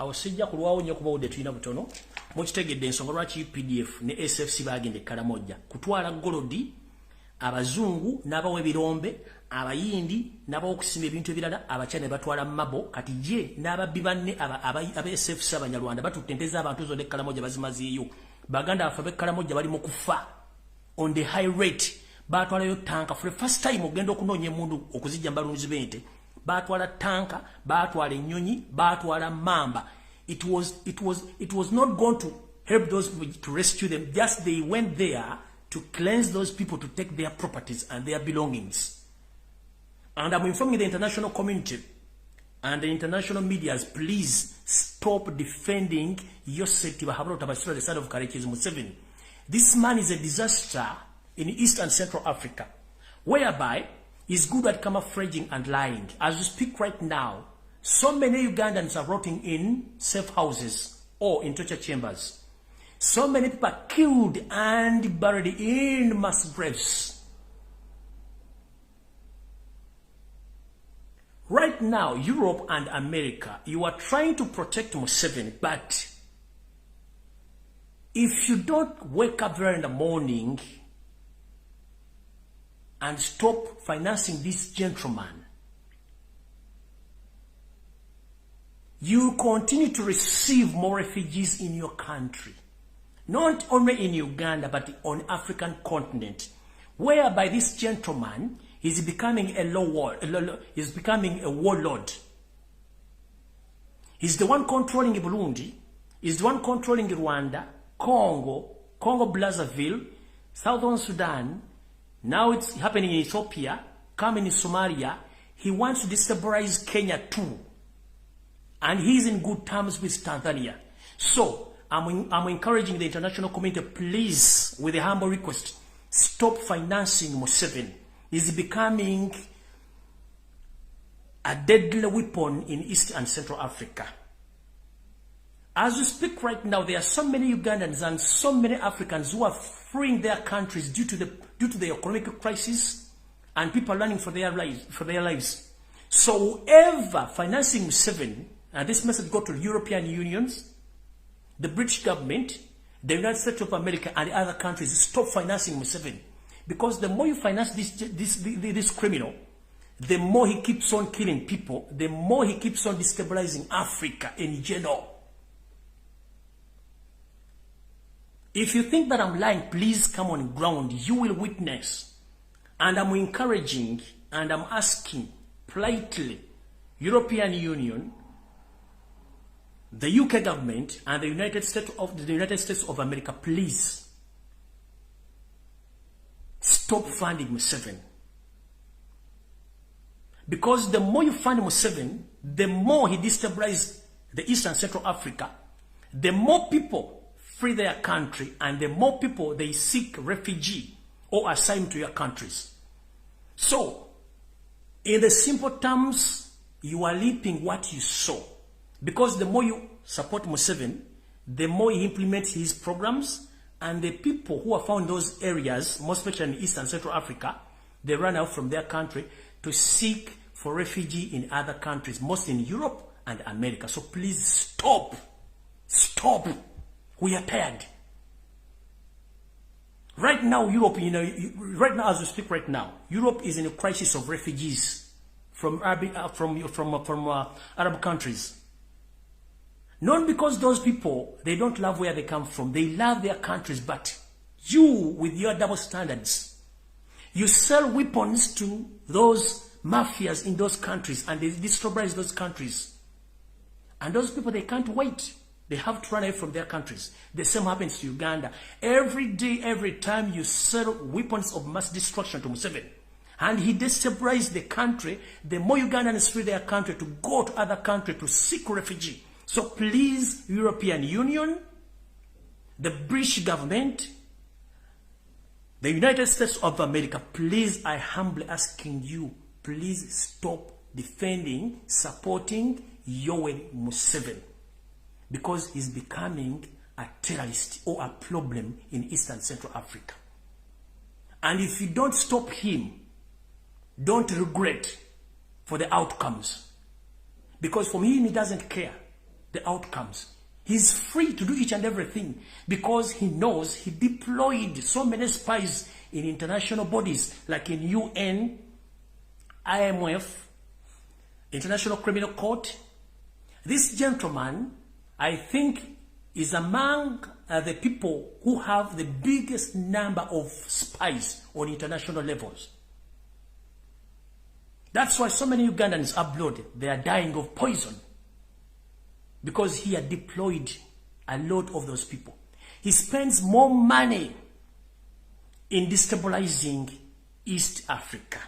awo sijja kulwawo nnyo kuba wudde tulina butono mukitegedde ensonga lwaki UPDF ne SFC bagenda kalamojja kutwala golodi abazungu n'abawa ebirombe abayindi n'abawokusima ebintu ebirala abakyala ne batwala mabo kati je n'ababbi banne aba SFC abanyarwanda batutte ente z'abantu zonna kalamojja bazimazeeyo baganda baffe b'ekalamojja bali mu kufa on the high rate batwalayo tanka for the first time ogenda okunoonya emundu okuzijja mbalunzi b'ente batwala tanka batwala ennyonyi batwala mamba it was not going to help those people to rescue them just they went there to cleanse those people to take their properties and their belongings and I'm informing the international community and the international medias, please stop defending Yosef Tibahabro Tabashira, the son of Karekezi Museveni. This man is a disaster in East and Central Africa, whereby he's good at camouflaging and lying. As we speak right now, so many Ugandans are rotting in safe houses or in torture chambers. So many people are killed and buried in mass graves. Right now, Europe and America, you are trying to protect Museveni, but if you don't wake up there in the morning and stop financing this gentleman, you continue to receive more refugees in your country. Not only in Uganda, but on African continent, whereby this gentleman is becoming a warlord. He's the one controlling Burundi, he's the one controlling Rwanda, Congo Brazzaville, Southern Sudan. Now it's happening in Ethiopia, coming in Somalia. He wants to destabilize Kenya too. And he's in good terms with Tanzania. So, I'm encouraging the international community, please, with a humble request, stop financing Museveni. He's becoming a deadly weapon in East and Central Africa. As we speak right now, there are so many Ugandans and so many Africans who are fleeing their countries due to the economic crisis, and people running for their lives. So whoever financing Museveni, and this message go to the European unions, the British government, the United States of America, and the other countries, stop financing Museveni. Because the more you finance this criminal, the more he keeps on killing people, the more he keeps on destabilizing Africa in general. If you think that I'm lying, please come on ground. You will witness. And I'm encouraging and I'm asking politely, European Union, the UK government, and the United States of America, please stop funding Museveni. Because the more you fund Museveni, the more he destabilizes the East and Central Africa, the more people flee their country, and the more people they seek refugee or asylum to your countries. So, in the simple terms, you are reaping what you sow. Because the more you support Museveni, the more he implements his programs, and the people who are found in those areas, most especially in East and Central Africa, they run out from their country to seek for refugee in other countries, most in Europe and America. So please stop. Stop. We are tired. Right now, Europe, right now as we speak right now, Europe is in a crisis of refugees from Arab countries. Not because those people, they don't love where they come from. They love their countries, but you, with your double standards, you sell weapons to those mafias in those countries, and they destabilize those countries. And those people, they can't wait. They have to run away from their countries. The same happens to Uganda. Every day, every time you sell weapons of mass destruction to Museveni, and he destabilizes the country, the more Ugandans flee their country to go to other countries to seek refugee. So please, European Union, the British government, the United States of America, please, I humbly asking you, please stop defending, supporting Yoweri Museveni, because he's becoming a terrorist or a problem in East and Central Africa. And if you don't stop him, don't regret for the outcomes. Because from him, he doesn't care the outcomes. He's free to do each and everything because he knows he deployed so many spies in international bodies like in UN, IMF, International Criminal Court. This gentleman, I think, is among the people who have the biggest number of spies on international levels. That's why so many Ugandans abroad, they are dying of poison, because he had deployed a lot of those people. He spends more money in destabilizing East Africa.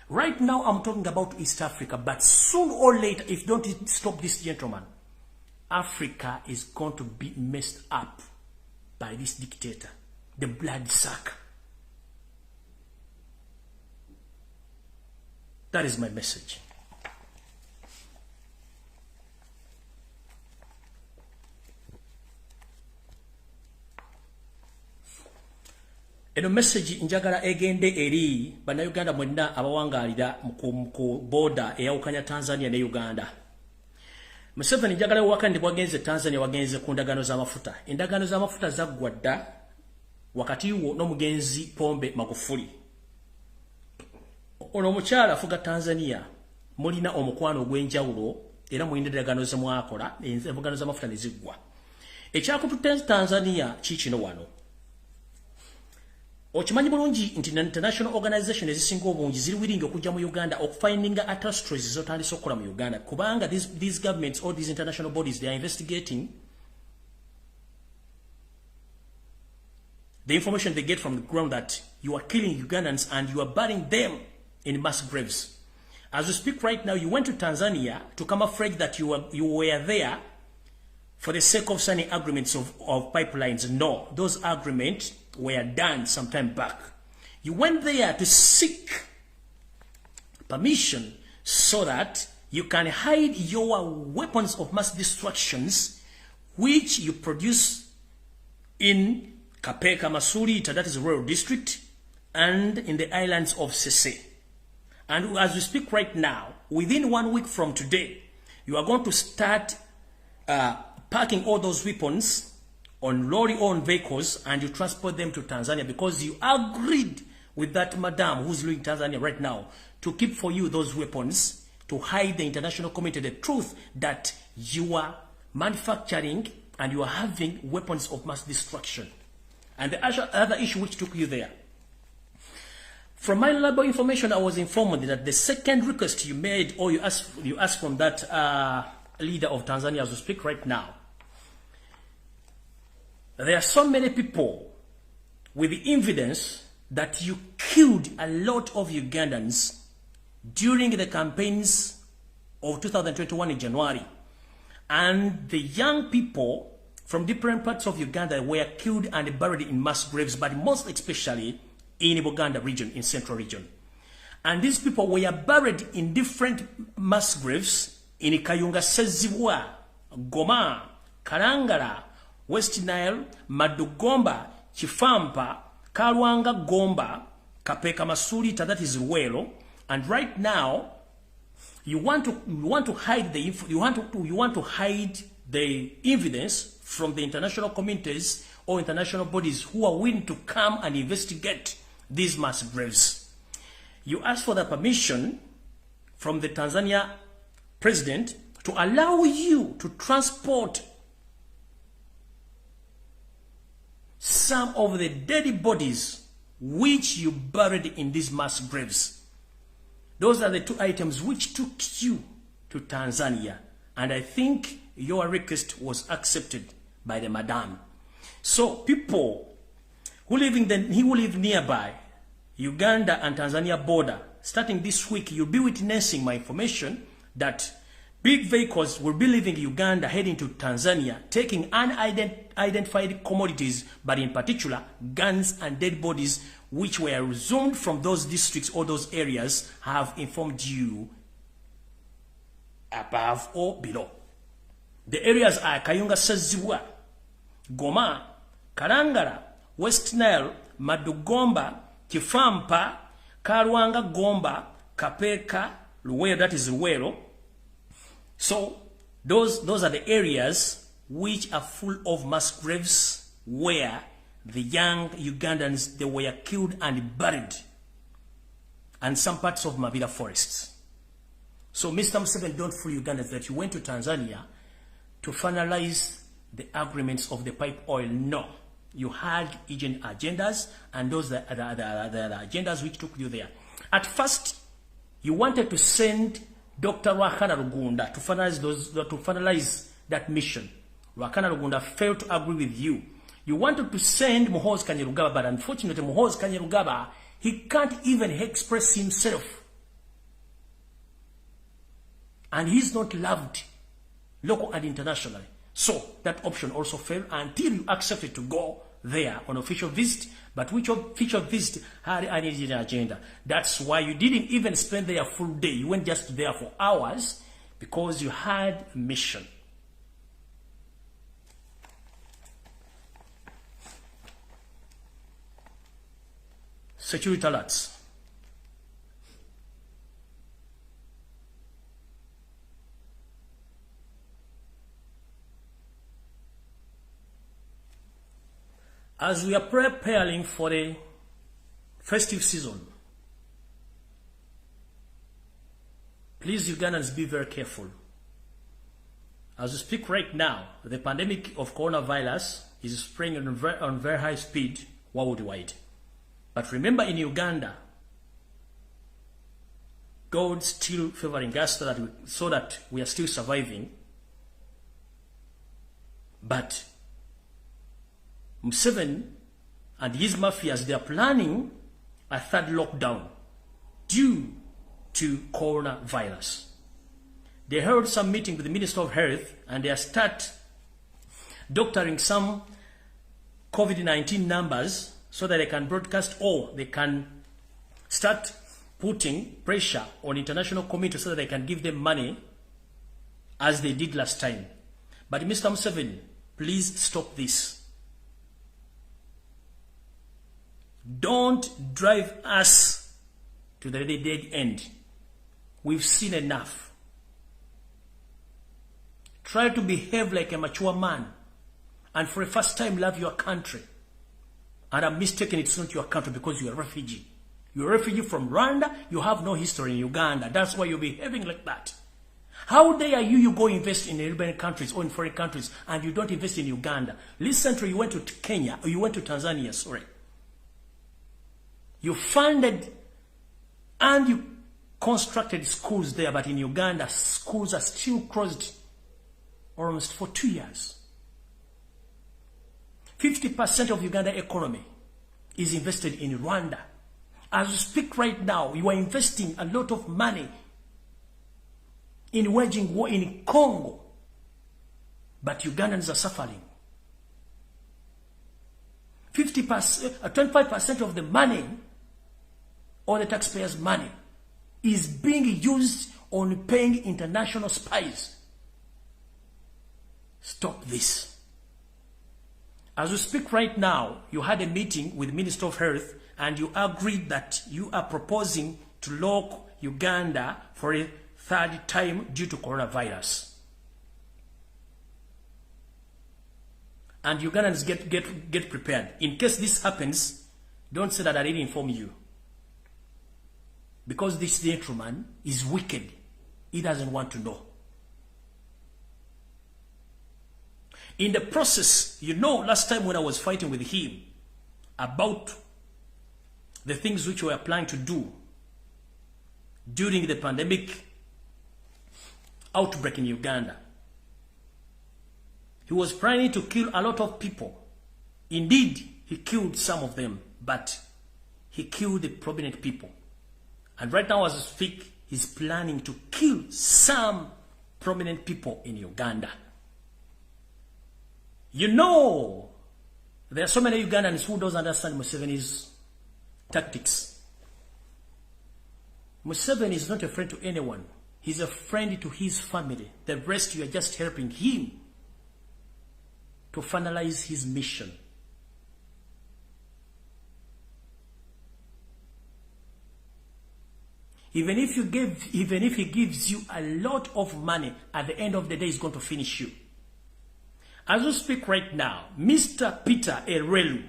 Right now, I'm talking about East Africa, but soon or later, if don't stop this gentleman, Africa is going to be messed up by this dictator, the bloodsucker. That is my message. Eno message njagala egende eri bannayuganda mwenna abawangalira mu border eyawukanya Tanzania ne Uganda. Museveni njagala wakandi bwagenze Tanzania wagenze ku ndagano z'amafuta. Endagano z'amafuta zaggwa dda wakati wo n'omugenzi Pombe Magufuli. Ono omukyala afuga Tanzania mulina omukwano ogw'enjawulo era mulina endagano ze mwakola, endagano z'amafuta ne ziggwa. Ekyakututte Tanzania kikino wano. Okimanyi bulungi nti international organization ezisinga obungi ziri willing okujja mu Uganda okufindinga atrocities zotandise okukola mu Uganda kubanga these governments or these international bodies, they are investigating the information they get from the ground that you are killing Ugandans and you are burying them in mass graves. As we speak right now, you went to Tanzania to camouflage that you were there for the sake of signing agreements of pipelines. No, those agreements were done some time back. You went there to seek permission so that you can hide your weapons of mass destructions, which you produce in Kapeka Masulita, that is rural district, and in the islands of Sese. And as we speak right now, within 1 week from today, you are going to start packing all those weapons on lorry-owned vehicles and you transport them to Tanzania, because you agreed with that madam who's living in Tanzania right now to keep for you those weapons to hide the international community the truth that you are manufacturing and you are having weapons of mass destruction. And the other issue which took you there. From my reliable information, I was informed that the second request you made, or you asked from that leader of Tanzania as we speak right now, there are so many people with the evidence that you killed a lot of Ugandans during the campaigns of 2021 in January. And the young people from different parts of Uganda were killed and buried in mass graves, but most especially in Uganda region, in central region. And these people were buried in different mass graves in Kayunga Sezibwa, Goma, Karangala, West Nile, Madugomba, Chifampa, Kalwanga Gomba, Kapeka Masulita, that is Ruwelo. And right now, you want to hide the evidence from the international communities or international bodies who are willing to come and investigate these mass graves. You ask for the permission from the Tanzania president to allow you to transport some of the dead bodies which you buried in these mass graves. Those are the two items which took you to Tanzania. And I think your request was accepted by the madam. So people who live nearby Uganda and Tanzania border, starting this week, you'll be witnessing my information that big vehicles will be leaving Uganda heading to Tanzania, taking unidentified commodities, but in particular guns and dead bodies which were resumed from those districts or those areas. Have informed you above or below. The areas are Kayunga Sezibwa, Goma, Karangala, West Nile, Madugomba, Kifampa, Kalwanga Gomba, Kapeka, Luwero, that is Luwero. So those are the areas which are full of mass graves where the young Ugandans, they were killed and buried, and some parts of Mabila forests. So Mr. Museveni, don't fool Ugandans that you went to Tanzania to finalize the agreements of the pipe oil. No, you had agent agendas, and those are the agendas which took you there. At first, you wanted to send Dr. Rwakana Rugunda to finalize that mission. Rwakana Rugunda failed to agree with you. You wanted to send Muhoozi Kainerugaba, but unfortunately Muhoozi Kainerugaba, he can't even express himself. And he's not loved, local and internationally. So that option also failed until you accepted to go there on official visit, but which official visit had an agenda. That's why you didn't even spend there a full day. You went just there for hours because you had a mission. Security alerts. As we are preparing for the festive season, please Ugandans be very careful. As we speak right now, the pandemic of coronavirus is spreading on very high speed worldwide. But remember, in Uganda, God's still favoring us so that we are still surviving. But Museveni and his mafias, they are planning a third lockdown due to coronavirus. They held some meeting with the Minister of Health, and they start doctoring some COVID-19 numbers so that they can broadcast, or they can start putting pressure on international community so that they can give them money as they did last time. But Mr. Museveni, please stop this. Don't drive us to the dead end. We've seen enough. Try to behave like a mature man, and for the first time love your country. And I'm mistaken, it's not your country because you're a refugee. You're a refugee from Rwanda, you have no history in Uganda. That's why you're behaving like that. How dare you go invest in European countries or in foreign countries and you don't invest in Uganda? Recently you went to Kenya, or you went to Tanzania, sorry. You funded and you constructed schools there, but in Uganda, schools are still closed almost for 2 years. 50% of Uganda economy is invested in Rwanda. As we speak right now, you are investing a lot of money in waging war in Congo, but Ugandans are suffering. 25% of the money, all the taxpayers' money, is being used on paying international spies. Stop this. As we speak right now, you had a meeting with the Minister of Health and you agreed that you are proposing to lock Uganda for a third time due to coronavirus. And Ugandans get prepared. In case this happens, don't say that I didn't inform you. Because this gentleman is wicked. He doesn't want to know. In the process, you know, last time when I was fighting with him about the things which we were planning to do during the pandemic outbreak in Uganda, he was planning to kill a lot of people. Indeed, he killed some of them, but he killed the prominent people. And right now as I speak, he's planning to kill some prominent people in Uganda. You know, there are so many Ugandans who don't understand Museveni's tactics. Museveni is not a friend to anyone. He's a friend to his family. The rest, you are just helping him to finalize his mission. Even if he gives you a lot of money, at the end of the day, he's going to finish you. As we speak right now, Mr. Peter Elrelu,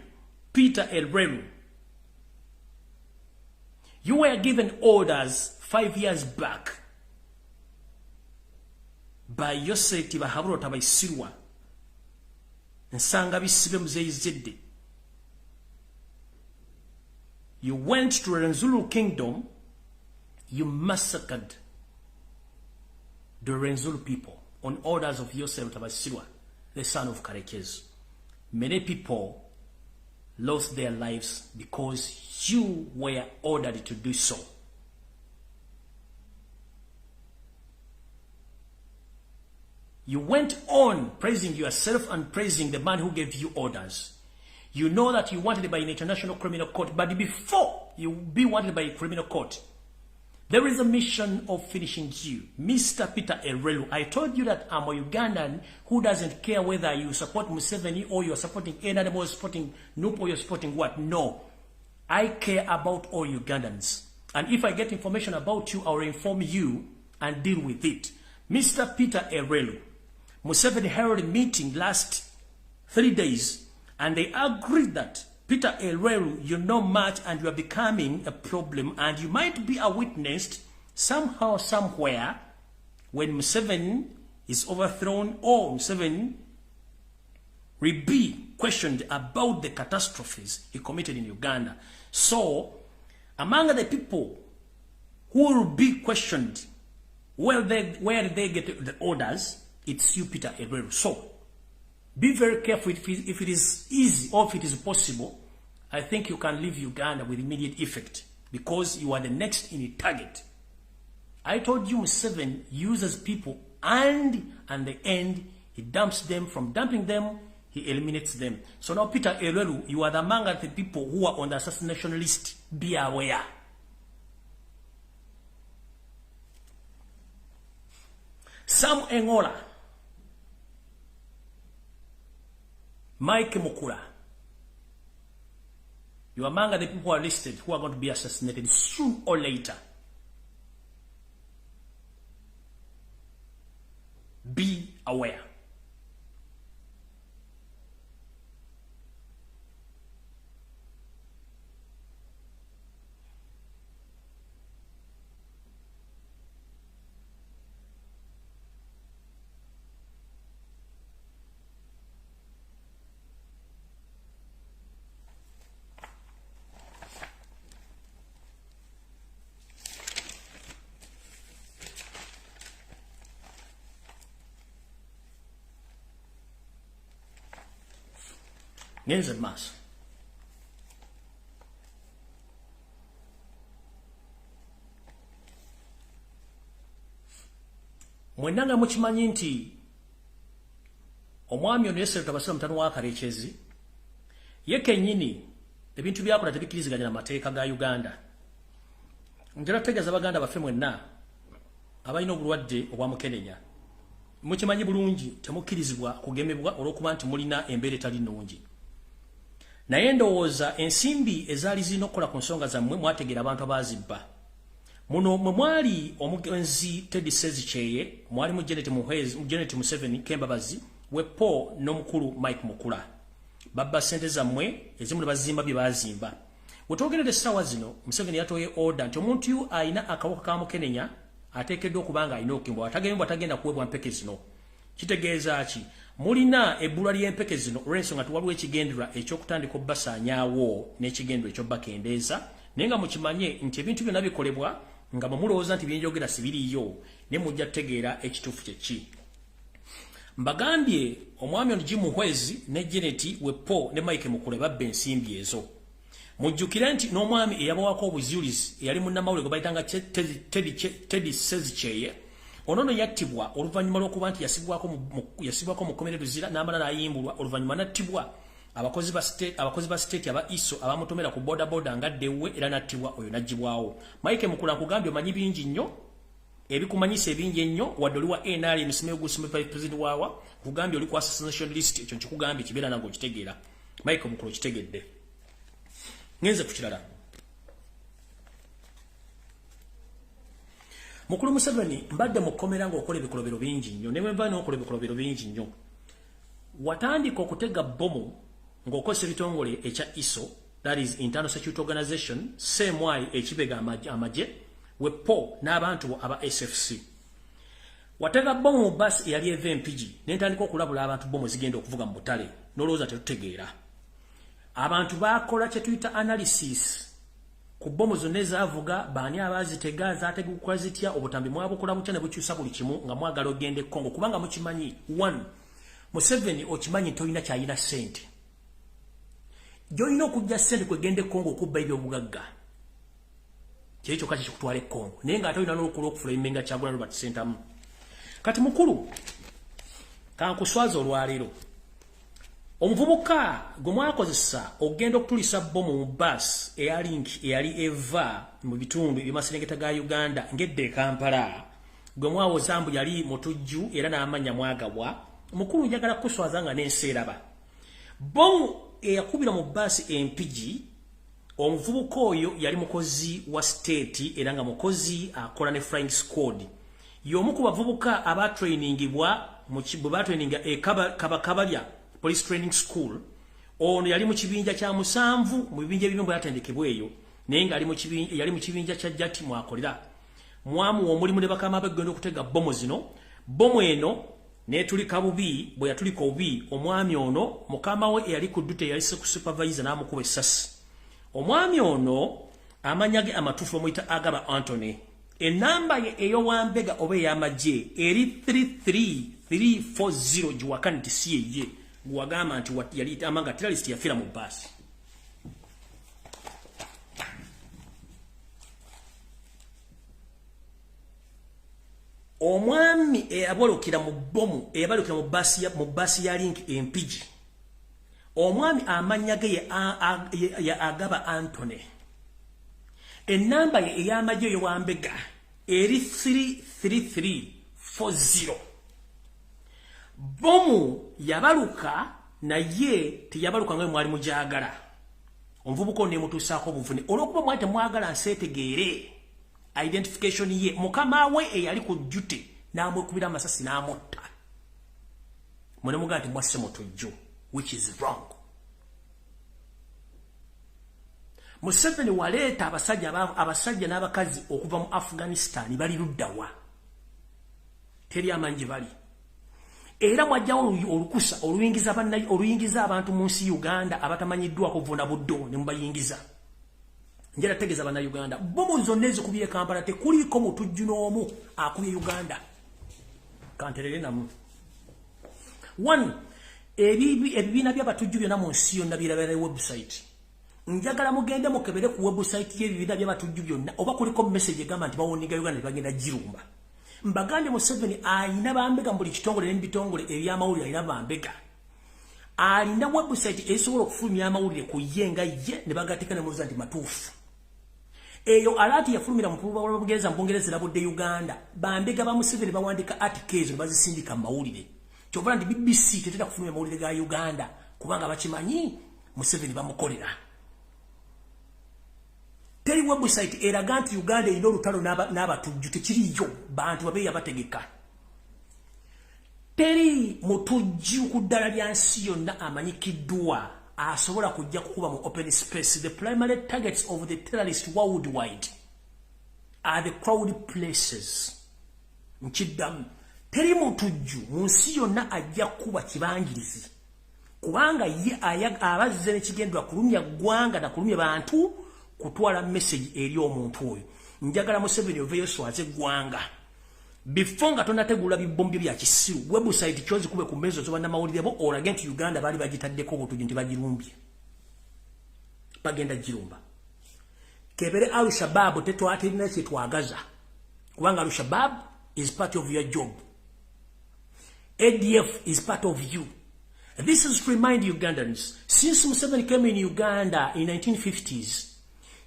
you were given orders 5 years back by Yosef Tibahaburo by Sirwa and Sangabi Zedde. You went to Renzulu Kingdom, you massacred the Renzulu people on orders of Yosef Tabasirwa, the son of Karekez. Many people lost their lives because you were ordered to do so. You went on praising yourself and praising the man who gave you orders. You know that you wanted by an international criminal court, but before you be wanted by a criminal court, there is a mission of finishing you. Mr. Peter Elrelu, I told you that I'm a Ugandan who doesn't care whether you support Museveni or you're supporting any animal, you're supporting Nup or you're supporting what. No. I care about all Ugandans. And if I get information about you, I'll inform you and deal with it. Mr. Peter Elrelu, Museveni held a meeting last 3 days and they agreed that Peter Elrelu, you know much and you are becoming a problem and you might be a witness somehow, somewhere when Museveni is overthrown or Museveni will be questioned about the catastrophes he committed in Uganda. So, among the people who will be questioned where did they get the orders, it's you, Peter Elrelu. So, be very careful if it is easy or if it is possible. I think you can leave Uganda with immediate effect because you are the next in the target. I told you Museveni uses people and at the end He dumps them. From dumping them, he eliminates them. So now, Peter Elwelu, you are among the people who are on the assassination list. Be aware. Sam Engola, Mike Mukula, you are among the people who are listed who are going to be assassinated soon or later. Be aware. Ngenze maso. Mwenanga mukimanyi nti omwami ono Yesero Tabasira mutano wa Karekezi ye kennyini ebintu byakola tebikiriziganya na mateeka ga Uganda. Njala tegeeza Abaganda baffe mwenna abalina obulwadde obwa mukenenya. Mukimanyi bulungi temukirizibwa kugemebwa olw'okuba nti mulina embeera etali nnungi. Naye ndowooza ensimbi ezaali zirina okukola ku nsonga zammwe mwategeera abantu abazibba. Muno mwe mwali omugenzi Teddy Sezikyeye, mwalimu Janet Museveni Kembabazi, Wepo n'omukulu Mike Mukula. Babba ssente zammwe ezimu ne bazimba bye baazimba. We twogeredde essaawa zino Museveni yatoye order nti omuntu yu ayina akawuka ka mukenenya ateekeddwa okuba nga alina okukimbwa. Atagemebwa tagenda kuweebwa mpeke zino. Kitegeeza ki? Mulina ebbulwa ly'empeke zino olw'ensonga nti waliwo ekigendererwa eky'okutandika obbasaanyaawo n'ekigendererwa eky'obbakendeeza. Naye nga mukimanye nti ebintu byonna bikolebwa nga bwe mulowooza nti byenjogera si biriiyo ne mujja kutegeera ekituufu kye ki. Mbagambye omwami ono Jim Muhwezi ne Janet Wepo ne Mike Mukule babba ensimbi ezo. Mujjukire nti n'omwami eyabawako obuzuulizi eyali munnamawulire gwe bayitanga Teddy Sezikyeye, onono yattibwa oluvannyuma lw'okuba nti yasibwako mu kkomera Luzira n'amala n'ayimbulwa. Oluvannyuma n'attibwa abakozi ba state aba ISO abamutomera ku boda nga Dewwe era n'attibwa oyo n'aggyibwawo. Mike Mukula akugambye omanyi bingi nnyo ebikumanyisa ebingi ennyo wadde oli wa NRM Msimeo Gusumbe President wawa kugambye oli ku assassination list. Ekyo nkikugambye kibeera nange okitegeera. Mike Mukula okitegedde. Ngenze ku kirala. Mukulu Museveni mbadde mukomera ng'okola ebikolobero bingi nnyo ne bwe mba n'okola ebikolobero bingi nnyo. Watandika okutega bbomu ng'okozesa ebitongole ekya ISO, that is Internal Security Organization, CMY ekibega amaje, Wepo n'abantu aba SFC. Watega bbomu mu basi eyali eva empigi n'entandika okulabula abantu bbomu zigenda okuvuga mu butale n'olowooza tetutegeera. Abantu baakola kye tuyita analysis ku bbomu zonna ezaavuga baani abaazitega zaateguka zitya obutambi mwabukola butya ne bukyusa buli kimu nga mwagala ogende Congo kubanga mukimanyi 1 Museveni okimanyi toyina kyayina ssente. Gy'olina okujja ssente kwegende Congo okubba ebyobugagga kyekyo kati kikutwala Congo naye nga ate olina n'olukula okufula emmenga Kyagulanyi Robert Sentamu. Kati mukulu kankuswaza olwaleero omuvubuka gwe mwakozesa ogenda okutulisa bbomu mu bus eyali eva mu bitundu eby'amaserengeta ga Uganda ngedde Kampala gwe mwawoza mbu yali mutujju era n'amanya mwagabwa. Mukulu njagala kuswaza nga n'enseeraba bbomu eyakubira mu bus empigi. Omuvubuka oyo yali mukozi wa state era nga mukozi akola ne flying squad. Y'omu ku bavubuka abatrainingibwa bwe batraininga Kabalya Police Training School. Ono yali mu kibinja kya 7 mu bibinja ebimu byatendekebwa eyo naye nga yali mu kibinja kya Jati mwakolera. Mwamu omulimu ne bakama bagenda okutega bbomu zino. Bbomu eno n'etulika bubi bwe yatulika obubi omwami ono mukama we eyali ku ddute yali supervisor n'amukuba essasi. Omwami ono amanya ge amatuufu bamuyita Agaba Anthony. Enamba ye ey'owambega oba ey'amagye eri 33340 giwakana nti si ye gwagamba nti yali amanga terrorist yafiira mu basi. omwami eyabolokera mu bomu eyabalokera mu basi ya link empigi omwami amanya ge ya agaba Anthony enamba ye ey'amagye yo wambega eri 33340 bomu yabaluka naye teyabaluka nga mwali mujagala omuvubuko ne mutusaako obuvune olwokuba mwate mwagala nsetegeere identification ye mukama we eyali ku jute namwekubira amasasi n'amutta mwene mugaa nti mwasse mutujju which is wrong. Museveni waleeta abasajja n'abakazi okuva mu Afghanistan bali luddawa teri amanyi bali era mwajjawo olukusa oluyingiza abantu mu nsi Uganda abatamanyiddwa kuvuna buddo ne mubayingiza njera tegeza bana Uganda bomu zonna ezikubye Kampala tekuliko mutujju n'omu akubye Uganda kanterere namu one ebibiina by'abatujju byonna mu nsi yonna birabera website njagala mugende mukebere ku website y'ebibiina by'abatujju byonna oba kuliko message egamba nti bawoniga Uganda bagenda jirumba mbagande Museveni ayina bambega mu buli kitongole n'ebitongole eby'amawulire ayina bambega alina website esobola okufulumya amawulire ku yenga ye ne bagatika ne muza nti matuufu eyo alati yafulumira mu Bungereza labudde Uganda bambega ba Museveni bawandika articles bazisindika mawulire kyobala nti BBC tetera kufulumya mawulire ga Uganda kubanga bakimanyi Museveni bamukolera teri website eraga nti Uganda ino lutalo n'abatujju tekiriyo bantu babeya bategeka teri mutujju ku ddala lya nsi yonna amanyikiddwa asobola kujja kukuba mu open space. The primary targets of the terrorists worldwide are the crowded places. Mchiddamu teri mutujju mu nsi yonna ajja kuba kibangirizi kubanga ye abazze n'ekigendwa kulumya ggwanga na kulumya bantu kutwala message eri omuntu oyo. Njagala Museveni oveyo swaze ggwanga before nga tonategula bibombi bya kisiru website chozi kube ku mezo zoba na mawulire bo or against Uganda bali bagitaddeko obutujju nti bagirumbye bagenda jirumba kebere Al-Shabaab tetwatirina kye twagaza kubanga Al-Shabaab is part of your job. ADF is part of you. This is to remind Ugandans, since Museveni came in Uganda in 1950s,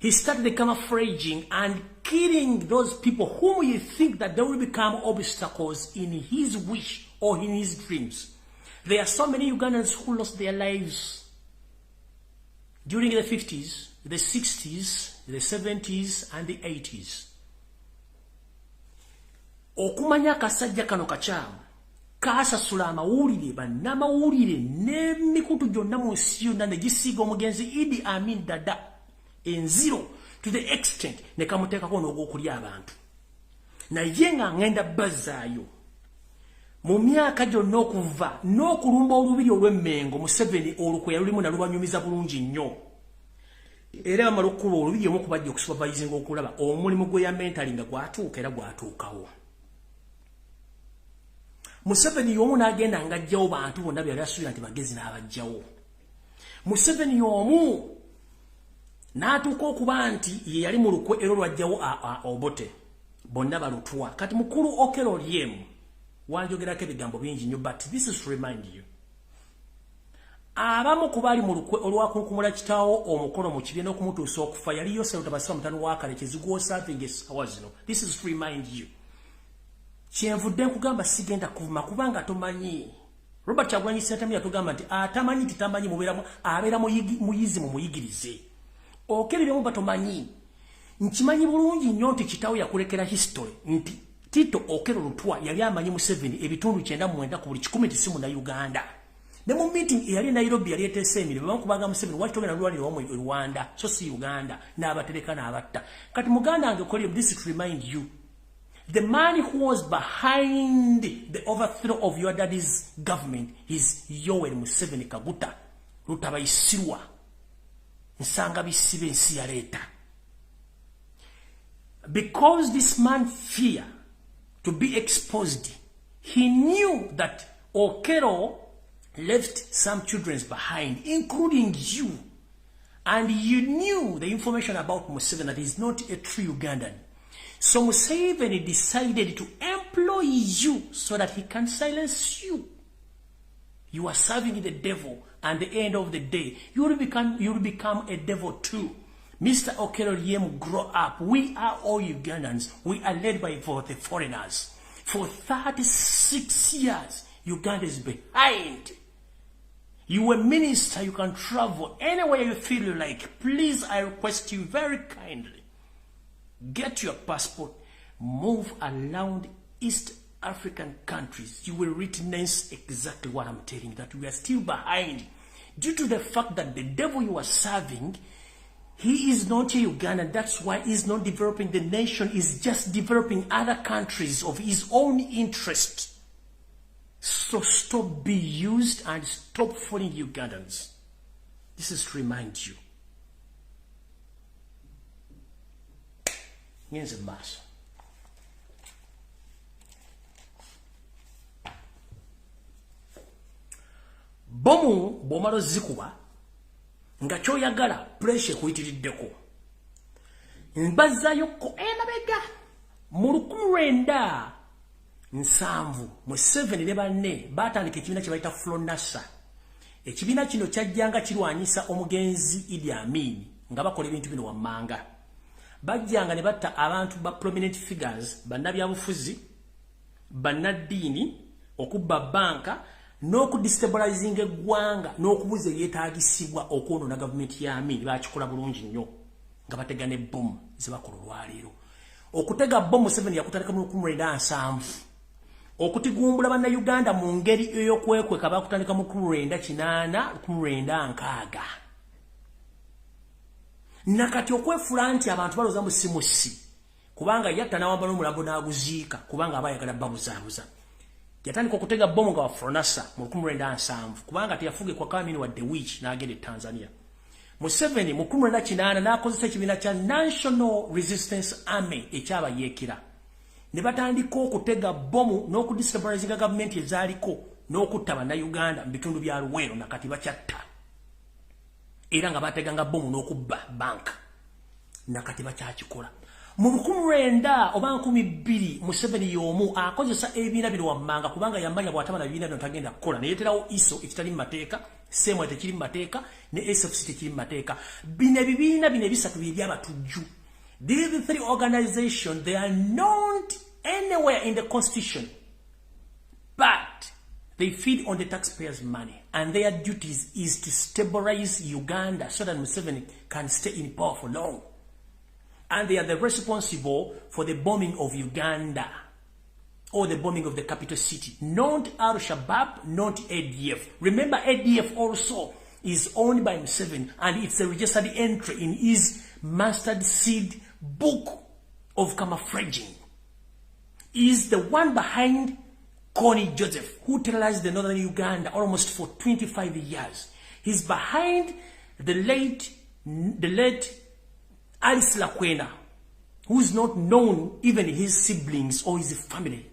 he started camouflaging and killing those people whom you think that they will become obstacles in his wish or in his dreams. There are so many Ugandans who lost their lives during the 50s, the 60s, the 70s, and the 80s. Okumanya kasajja kano kachamu kasasula amawulire bannamawulire n'emikutu gyonna mu nsi yonna ne gisiiga omugenzi Idi Amin Dada enziro to the extent ne kamuteekako n'ogw'okulya abantu naye nga ngenda bazaayo mu myaka gyonna okuva n'okulumba olubiri olw'emmengo Museveni olukwe yalulimu nalubanyumiza bulungi nnyo era bamala okukuba olubiri omu kubajja okusupervisinga okulaba omulimu gwe ya mentali nga gwatuuka era gwatuukawo. Museveni y'omu n'agenda ng'ajjawo bantu bonna byali asuubira nti bagezi n'abajjawo. Museveni y'omu n'atuuka okuba nti ye yali mu lukwe era lwajjawo Obote bonna balutwa kati mukulu Okero lyemu wanjogerako ebigambo bingi nnyo but this is to remind you abamu ku baali mu lukwe olwakunkumula kitaawo omukolo mu kibiina okumutuusa okufa yali Yosefu Basira mutano wa kale Kizigwo serving essaawa zino. This is to remind you kyenvudde nkugamba sigenda kuvuma kubanga tomanyi. Robert Kyagulanyi Ssentamu yatugamba nti atamanyi titamanyi mubeeramu abeera muyizi mu muyigirize okeriremu batomanyi nkimanyi bulungi nnyo nti kitaawo yakulekera history nti Tito Okero Lutwa yali amanyi Museveni ebitundu 99 ku buli 10 tisimu na Uganda ne mu meeting eyali Nairobi yali eteese emirimu bamukubaga Museveni waki togenda lulwanira wamu Rwanda so si Uganda n'abatereka n'abatta kati muganda wange kolye this to remind you the man who was behind the overthrow of your daddy's government is Yoweri Museveni Kaguta Lutabayisirwa nsanga bisibe nsi yaleeta because this man fear to be exposed. He knew that Okero left some children behind, including you. And you knew the information about Museveni that he's not a true Ugandan. So Museveni decided to employ annoy you so that he can silence you. You are serving the devil, and at the end of the day, you will become a devil too. Mr. Okeloriemu, grow up. We are all Ugandans. We are led by the foreigners. For 36 years, Uganda is behind. You a minister, you can travel anywhere you feel like. Please, I request you very kindly, get your passport, move around East African countries. You will witness exactly what I'm telling you, that we are still behind due to the fact that the devil you are serving, he is not a Ugandan. That's why he's not developing the nation. He's just developing other countries of his own interest. So stop being used and stop fooling Ugandans. This is to remind you. Here's a mass. Bomu bomalo zikuba nga kyoyagala pressure kuyitiriddeko. Mbazayo ko emabega mu 1907 mu 7 ne banne batandika ekibiina kye bayita Flonasa. Ekibiina kino kyajjanga kirwanyisa omugenzi Idi Amin nga bakola ebintu bino wammanga. Bajjanga ne batta abantu ba prominent figures, bannabyabufuzi, bannaddiini, okubba banka, n'okudestabilizing eggwanga, n'okubuza ebyetaagisibwa okwonoona gavumenti ya Amin. Bakikola bulungi nnyo nga batega ne bomu ze bakola olwaleero. Okutega bomu 7 yakutandika mu 1907. Okutigumbula bannayuganda mu ngeri ey'okwekweka bakutandika mu 1908, 1906. Nakati okwefuula nti abantu baloza mu simusi kubanga yatta n'awamba n'omulambo n'aguziika kubanga abayagala babuzaabuza. Yatandika okutega bomu nga wafronasa mu 1907 kubanga teyafuge kwa kamini wa The Witch n'agenda e Tanzania. Mu 7 mu 1908 n'akozesa ekibiina kya National Resistance Army ekyabayeekera. Ne batandika okutega bomu n'okudestabilizinga gavumenti ezaaliko n'okutta bannayuganda mu bitundu bya Luweero nakati bakyatta. Era nga bateganga bomu n'okubba banka nakati bakyakikola. Mu 1900 oba 2000 mu 7 y'omu akozesa ebibiina bino wammanga kubanga yamanya bw'ataba na bibiina bino tagenda kukola. Ne yeeterawo ISO ekitali mu mateeka, SEMO tekiri mu mateeka, ne SFC tekiri mu mateeka. Bino ebibiina bino ebisatu bye by'abatujju. These three organizations, they are not anywhere in the constitution, but they feed on the taxpayers' money, and their duties is to stabilize Uganda so that Museveni can stay in power for long. And they are the responsible for the bombing of Uganda, or the bombing of the capital city. Not Al-Shabaab, not ADF. Remember, ADF also is owned by Museveni, and it's a registered entry in his mustard seed book of camouflaging. Is the one behind Connie Joseph, who terrorized the northern Uganda almost for 25 years. He's behind the late Alice Lakwena, who is not known, even his siblings or his family.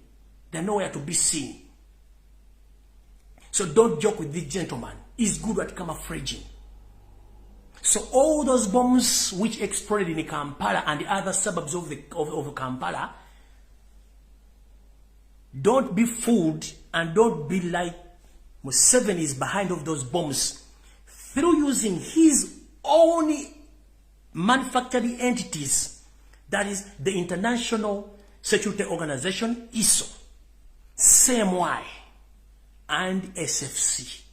They're nowhere to be seen. So don't joke with this gentleman. He's good at camouflaging. So all those bombs which exploded in Kampala and the other suburbs of Kampala, don't be fooled and don't be like Museveni is behind of those bombs through using his own manufacturing entities, that is the International Security Organization, ISO, CMY, and SFC.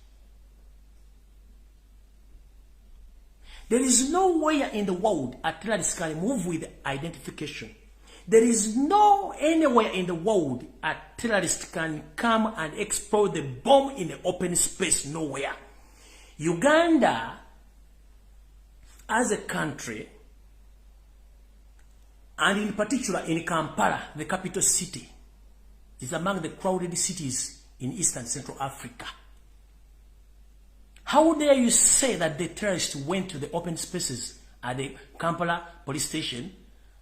There is nowhere in the world a terrorist can move with identification. There is no anywhere in the world a terrorist can come and explode the bomb in the open space. Nowhere. Uganda, as a country, and in particular in Kampala, the capital city, is among the crowded cities in Eastern Central Africa. How dare you say that the terrorists went to the open spaces at the Kampala police station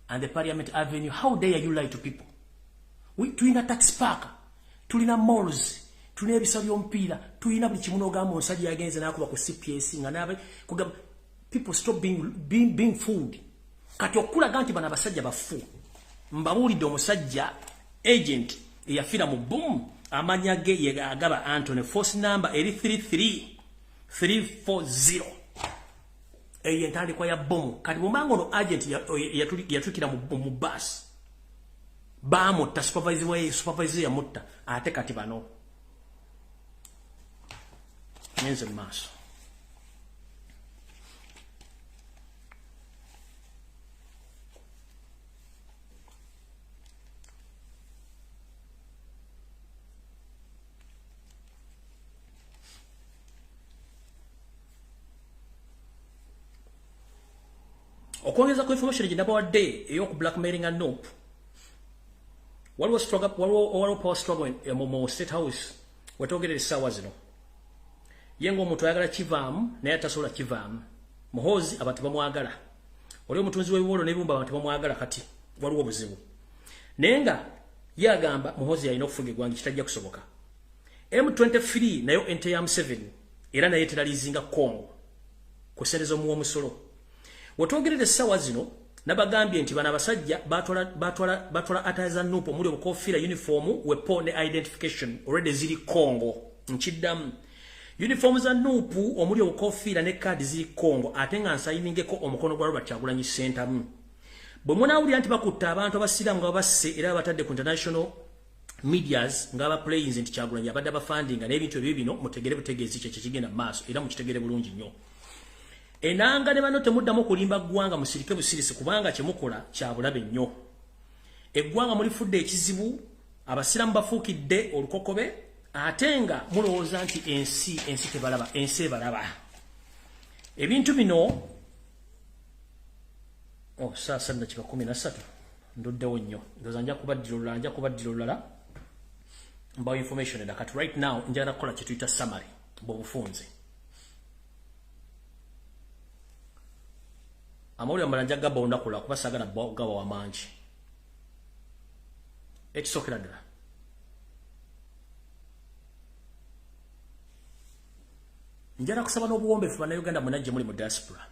and the Parliament Avenue? How dare you lie to people? Tulina tax park, tulina malls, tulina ebisabo by'omupiira, tulina buli kimu n'ogamba omusajja yagenze n'akuba ku CPS nga n'abe kugamba. People stop being fooled. Kati okulaga nti bano abasajja bafu. Mbabuulidde omusajja agent eyafira mu boom amanya ge yagaba Anthony force number eri 33340 entandikwa ya boom kati bumanga ono agent yatukira mu bus bamutta supervisor yamutta ate kati bano nyenze maaso okwongeza ku information ginabawadde eyoku blackmailing and nope waliwo power struggle mu State House wetwogerera essaawa zino yengo omuntu ayagala kivaamu naye atasobola kivaamu Muhoozi abantu bamwagala oli omutunzi w'ebiwolo n'ebibumba abantu bamwagala kati waliwo obuzibu naye nga yagamba Muhoozi alina okufuga eggwanga kitajja kusoboka M23 nayo ente ya Museveni era naye teralizinga Congo ku ssente z'omuwa omusolo wetwogerera essaawa zino nabagambye nti bana abasajja batwala ataza nupo muri obukofiira uniform weapon identification already ziri Congo nkiddamu uniform za nupu omuli obukofiira ne card ziri Congo ate nga nsayiningeko omukono gwa Robert Kyagulanyi Center bwe munawulira nti bakutta abantu abasiramu nga basse era batadde ku international medias nga aba playings nti Kyagulanyi abadde abafundinga n'ebintu ebyo bino mutegere butegeezi kye kigenda maaso era mukitegere bulungi nnyo enanga ne bano temuddamu kulimba ggwanga musirike busirisi kubanga kyemukola kya bulabe nnyo eggwanga mulifudde ekizibu abasiramu bafuukidde olukokobe ate nga mulowooza nti ensi tebalaba ensi ebalaba ebintu bino sasa dakika 13 nduddewo nnyo ndoza nja kubaddira olulala mbawo information eda kati right now njagala kukola kye tuyita summary bw'obufunze amawulire amala nja gaba olunaku lwa kuba saagala gaba wamangi ekisookera ddala njala kusaba n'obuwombeefu bannayuganda mwenna gye muli mu diaspora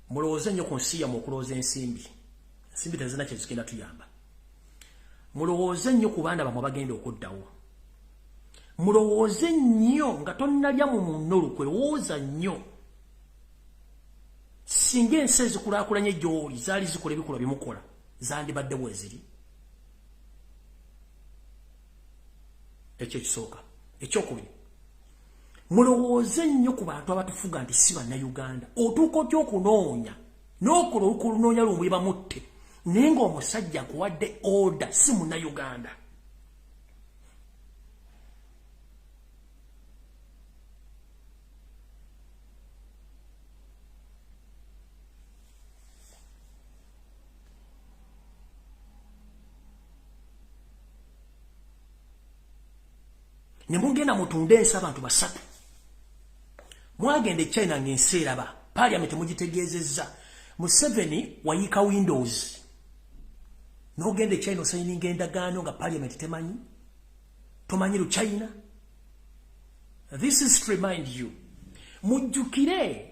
mulowooze nnyo ku nsi yammwe okulowooza ensimbi tezirina kye zigenda tuyamba mulowooze nnyo ku baana bammwe bagenda okuddawo mulowooze nnyo nga tonnalya mu munno olukwe lowooza nnyo singa ensi ezikulaakulanye gy'oli zaali zikola ebikolwa byemukola zandibadde bwe ziri ekyo ekisooka ekyokubiri mulowooze nnyo ku bantu abatufuga nti si bannayuganda otuuka otya okunoonya n'okola olukunoonya lumwe bamutte naye ng'omusajja akuwadde order si munnayuganda nemugenda mutunde ensi abantu basatu mwagenda China ng'ensi eraba parliament mugitegeezezza Museveni wayiika Windows n'ogenda China osayininga endagaano nga parliament temanyi tomanyi lu China. This is to remind you mujjukire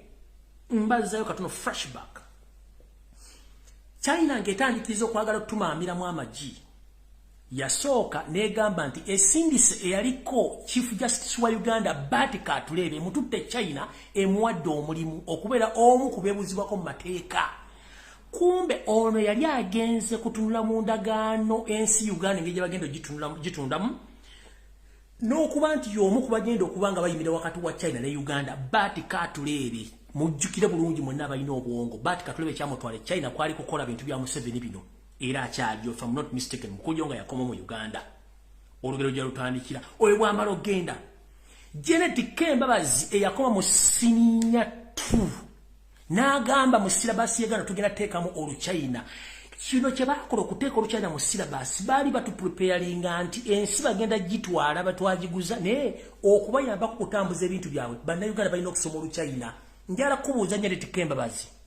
mbazayo katono flashback China ng'etandikiriza okwagala okutumaamiramu amagi yasooka negamba nti esindise eyaliko Chief Justice wa Uganda Batika Tulebe mututte China emuwadde omulimu okubeera omu ku beebuzibwako mu mateeka kumbe ono yali agenze kutunula mu ndagaano ensi Uganda ng'egye bagenda gitundamu n'okuba nti y'omu ku bagenda okuba nga bayimira wakati wa China ne Uganda Batika Tulebe mujjukire bulungi mwenna abalina obwongo Batika Tulebe kyamutwala China kwali kukola bintu bya Museveni bino era akyaliyo if I'm not mistaken Mukunja nga yakoma mu Uganda olugero gya lutandikira oyo bwamala ogenda Janet Kembabazi eyakoma mu Sininya 2 n'agamba mu silabasi y'Uganda tugenda teekamu oluchina kino kye bakola okuteeka oluchina mu silabasi baali batupreparinga nti ensi bagenda gitwala batwagiguza naye okubayambako kutambuza ebintu byabwe bannayuganda balina okusoma oluchina njala kubuuza Janet Kembabazi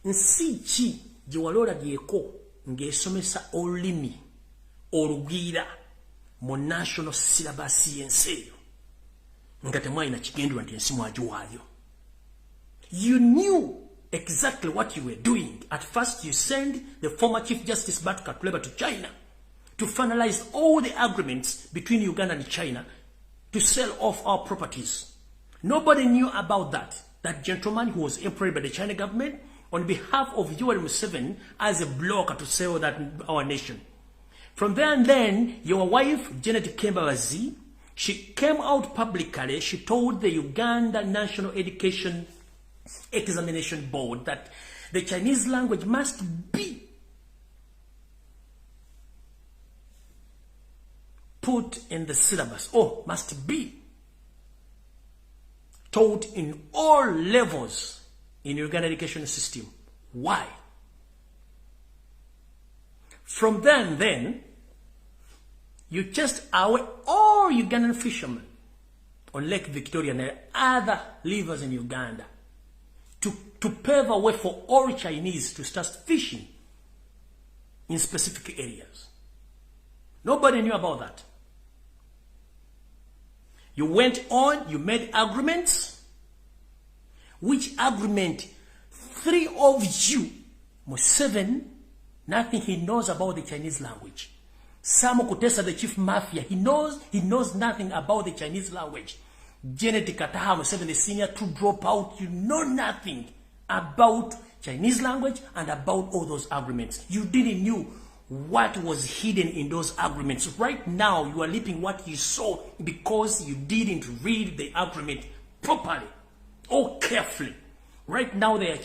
nsi ki gye walola byeko ng'esomesa olulimi olugwira mu national syllabus y'ensi eyo nga temwalina kigendwa nti ensi mwagiwaayo You knew exactly what you were doing. At first, you sent the former Chief Justice Batu Katureba to China to finalize all the agreements between Uganda and China to sell off our properties. Nobody knew about that. That gentleman who was employed by the China government on behalf of URM7 as a blocker to sell that our nation. From there and then, your wife, Janet Kembabazi, she came out publicly. She told the Uganda National Education Examination Board that the Chinese language must be put in the syllabus, or must be taught in all levels in Uganda education system. Why? From there and then, you chased away all Ugandan fishermen on Lake Victoria and other rivers in Uganda to pave a way for all Chinese to start fishing in specific areas. Nobody knew about that. You went on, you made agreements, which agreement 3 of you, Museveni, nothing he knows about the Chinese language. Samu Kutesa, the chief mafia, he knows nothing about the Chinese language. Janet Kataha, Museveni, the senior to drop out, you know nothing about Chinese language and about all those agreements. You didn't know what was hidden in those agreements. Right now, you are leaping what you saw because you didn't read the agreement properly or carefully. Right now, the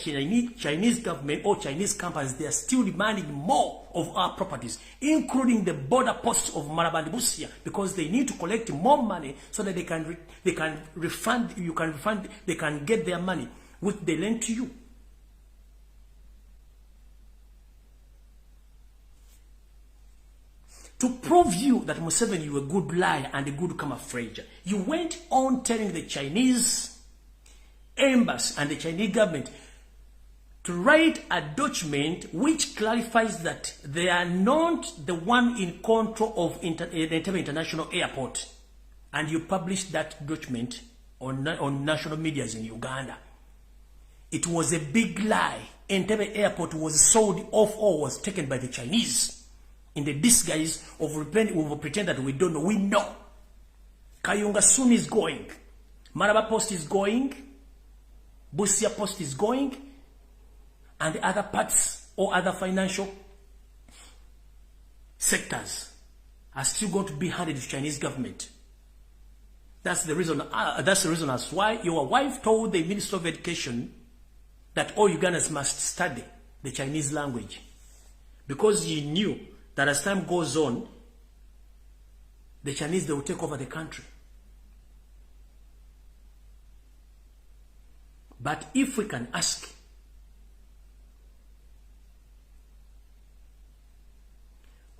Chinese government or Chinese companies, they are still demanding more of our properties, including the border posts of Marabandi Busia, because they need to collect more money so that they can get their money which they lend to you. To prove you that Museveni, you were a good liar and a good camouflager, you went on telling the Chinese embassy and the Chinese government to write a document which clarifies that they are not the one in control of Entebbe International Airport. And you published that document on national medias in Uganda. It was a big lie. Entebbe Airport was sold off or was taken by the Chinese in the disguise of pretend that we don't know. We know. Kayunga soon is going. Maraba Post is going. Busia Post is going. And the other parts or other financial sectors are still going to be handed to Chinese government. That's the reason. That's the reason as why your wife told the Minister of Education that all Ugandans must study the Chinese language, because you knew that as time goes on, the Chinese, they will take over the country. But if we can ask,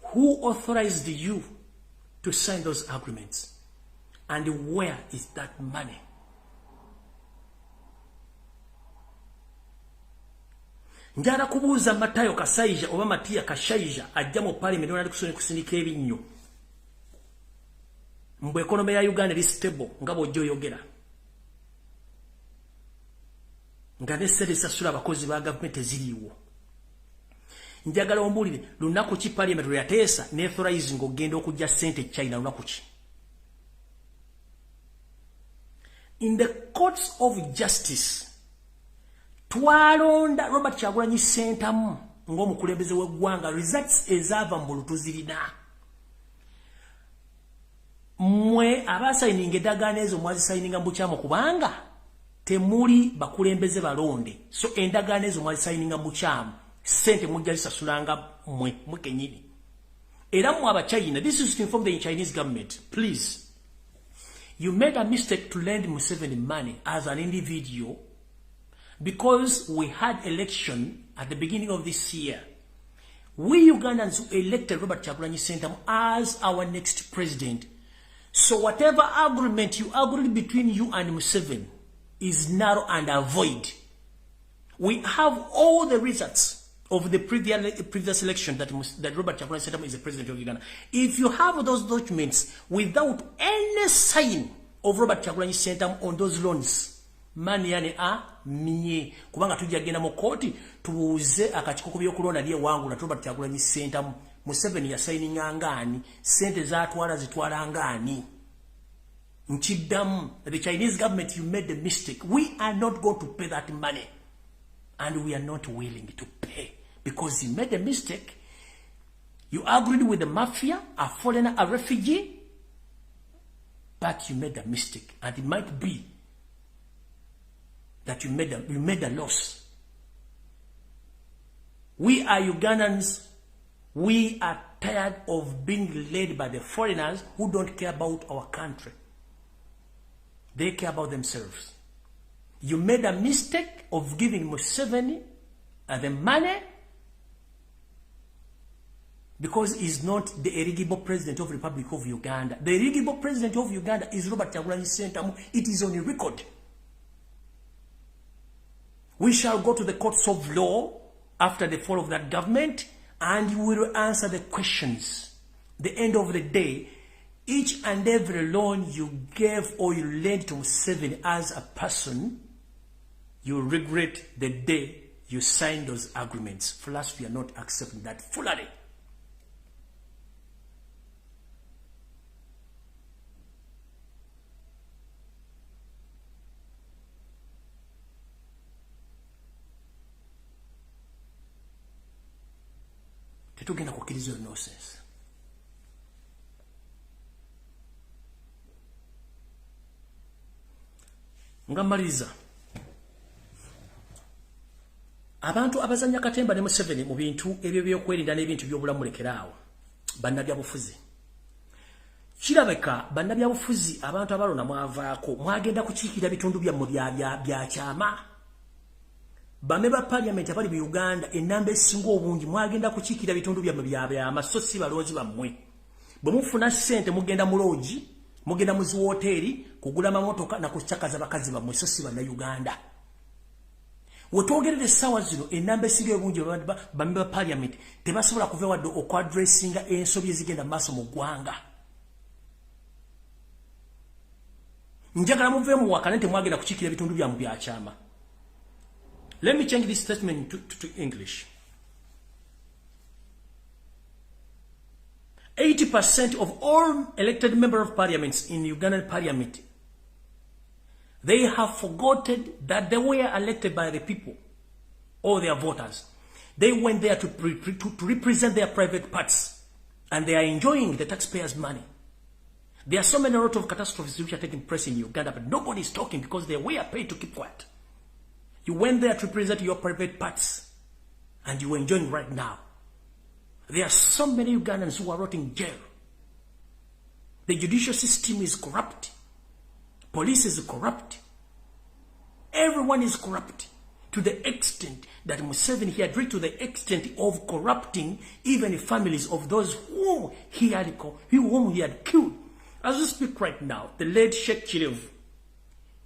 who authorized you to sign those agreements? And where is that money? Njala kubuuza Matayo Kasaija oba Matia Kashaija ajja mu parliament onali kusindika ebinnyo. Mbu economy ya Uganda is stable nga bw'ojja oyogera. Nga ne ssente zisasula abakozi ba gavumenti eziriiwo. Njagala ombuulire lunaku ki parliament lwe yateesa n'authorizing ogenda okujja ssente China lunaku ki? In the courts of justice, twalonda Robert Kyagulanyi Ssentamu ng'omukulembeze w'eggwanga, results ezaava mu bulutuzirina. Mmwe abaasayininga endagaano ezo mwazisayininga mu bukyamu kubanga temuli bakulembeze balonde. So endagaano ezo mwazisayininga mu bukyamu, ssente mujja zisasulanga mmwe kenyini. Era mmwe Abachina, this is to inform the Chinese government, please. You made a mistake to lend Museveni money as an individual because we had election at the beginning of this year. We Ugandans elected Robert Kyagulanyi Ssentamu as our next president. So whatever agreement you agreed between you and Museveni is narrow and void. We have all the results of the previous election that Robert Kyagulanyi Ssentamu is the president of Uganda. If you have those documents without any sign of Robert Kyagulanyi Ssentamu on those loans, Mani yani mie. Kubanga tujja genda mu kooti tubuuze akakiko ku byokulonda lye wangu na tuba Kyagulanyi Ssentamu. Museveni ya signing ngani, sente zatwala zitwala ngani. Nchidam, the Chinese government, you made a mistake. We are not going to pay that money. And we are not willing to pay. Because you made a mistake. You agreed with the mafia, a foreigner, a refugee. But you made a mistake. And it might be that you made a loss. We are Ugandans. We are tired of being led by the foreigners who don't care about our country. They care about themselves. You made a mistake of giving Museveni the money because he's not the eligible president of the Republic of Uganda. The eligible president of Uganda is Robert Kyagulanyi Ssentamu. It is on the record. We shall go to the courts of law after the fall of that government, and you will answer the questions. The end of the day, each and every loan you gave or you lent to Museveni as a person, you regret the day you signed those agreements. For us, we are not accepting that fully. Tetugenda kukkiriza nonsense. Ngamaliza. Abantu abazanya katemba ne Museveni mu bintu ebyo byokwerinda n'ebintu by'obulamu lekeraawo. Bannabyabufuzi. Kirabeka bannabyabufuzi abantu abalona mwavaako mwagenda kukiikira bitundu byammwe bya kyama. Bame ba parliament abali mu Uganda enamba esinga obungi mwagenda kukiikira bitundu byammwe bya masosi baloozi bammwe. Bwe mufuna ssente mugenda mu lodge, mugenda mu ziwoteri kugula mamotoka na kuchakaza bakazi bammwe so si bana Uganda. Wetwogerere essaawa zino enamba esinga obungi bame ba parliament tebasobola kuva wadde okwadressinga ensobi ezigenda mu maaso mu ggwanga. Njagala muveemu wakane temwagenda kukiikira bitundu byammwe bya kyama. Let me change this statement to English. 80% of all elected members of parliaments in Ugandan parliament, they have forgotten that they were elected by the people or their voters. They went there to represent their private parts, and they are enjoying the taxpayers' money. There are so many lot of catastrophes which are taking place in Uganda, but nobody is talking because they were paid to keep quiet. You went there to present your private parts, and you are enjoying right now. There are so many Ugandans who are rotting in jail. The judicial system is corrupt. Police is corrupt. Everyone is corrupt to the extent that Museveni he had reached to the extent of corrupting even the families of those whom he had killed. As we speak right now, the late Sheikh Chilev,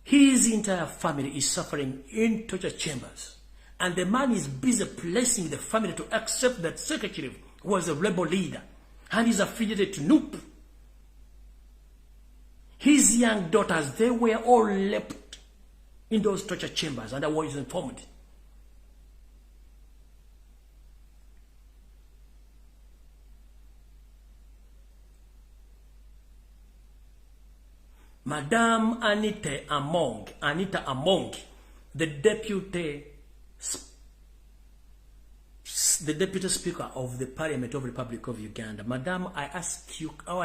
his entire family is suffering in torture chambers. And the man is busy placing the family to accept that Secretary was a rebel leader and is affiliated to NUP. His young daughters, they were all left in those torture chambers, and I was informed. Madame Anita Among, the deputy speaker of the Parliament of the Republic of Uganda. Madam, I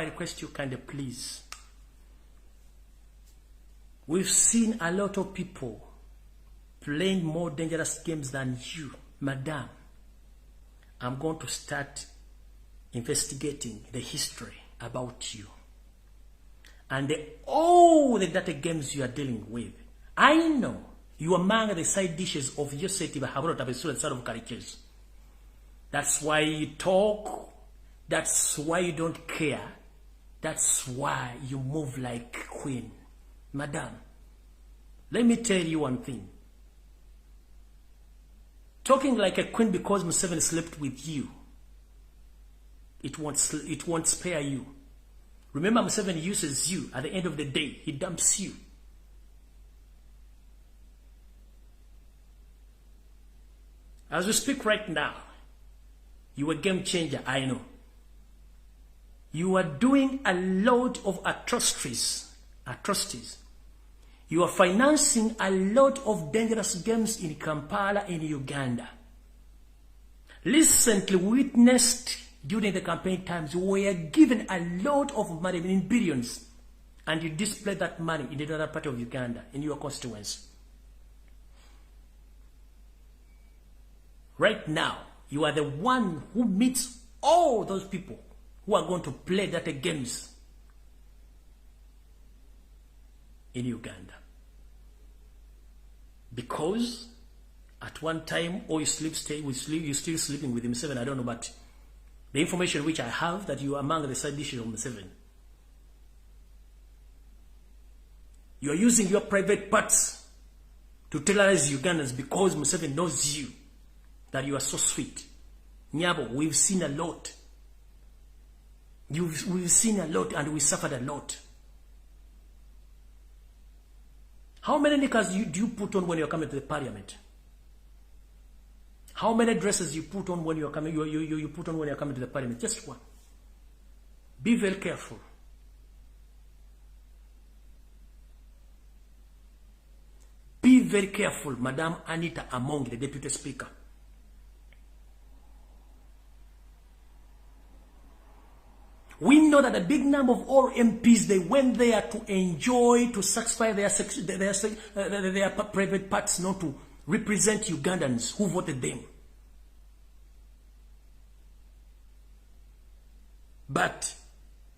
request you kindly, please. We've seen a lot of people playing more dangerous games than you. Madam, I'm going to start investigating the history about you. And all the data games you are dealing with. I know you are among the side dishes of your city, but have not a sort of characters. That's why you talk. That's why you don't care. That's why you move like a queen. Madam, let me tell you one thing. Talking like a queen because Museveni slept with you, it won't spare you. Remember, Museveni uses you. At the end of the day, he dumps you. As we speak right now, you are a game changer, I know. You are doing a lot of atrocities. You are financing a lot of dangerous games in Kampala, in Uganda. Recently witnessed during the campaign times, we were given a lot of money, in billions, and you display that money in another part of Uganda, in your constituency. Right now, you are the one who meets all those people who are going to play that games in Uganda. Because at one time, or you you're still sleeping with Museveni, I don't know, but the information which I have, that you are among the side dishes of Museveni. You are using your private parts to terrorize Ugandans because Museveni knows you, that you are so sweet. Nyabo, we've seen a lot. We've seen a lot and we suffered a lot. How many knickers do you put on when you're coming to the parliament? How many dresses you put on when you're coming? You put on when you're coming to the parliament? Just one. Be very careful. Be very careful, Madam Anita Among, the Deputy Speaker. We know that a big number of all MPs, they went there to enjoy, to satisfy their private parts, not to represent Ugandans who voted them. But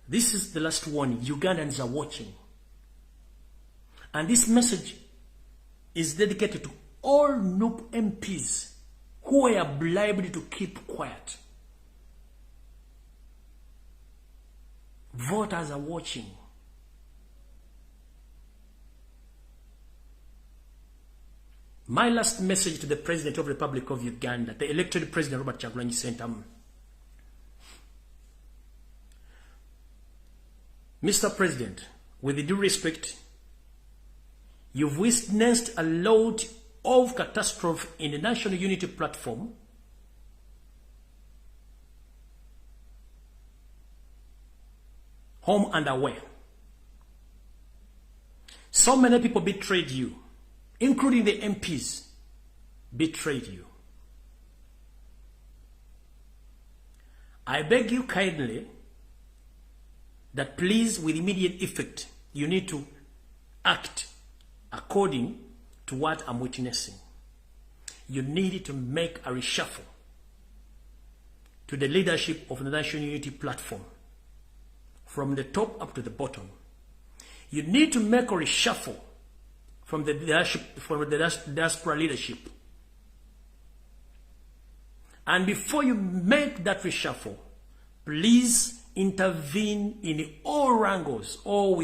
this is the last warning. Ugandans are watching. And this message is dedicated to all NUP MPs who were bribed to keep quiet. Voters are watching. My last message to the President of the Republic of Uganda, the elected President Robert Kyagulanyi Ssentamu. Mr. President, with due respect, you've witnessed a lot of catastrophe in the National Unity Platform. Home and away. So many people betrayed you, including the MPs, betrayed you. I beg you kindly that please, with immediate effect, you need to act according to what I'm witnessing. You need to make a reshuffle to the leadership of the National Unity Platform, from the top up to the bottom. You need to make a reshuffle from the diaspora leadership. And before you make that reshuffle, please intervene in all wrangles, or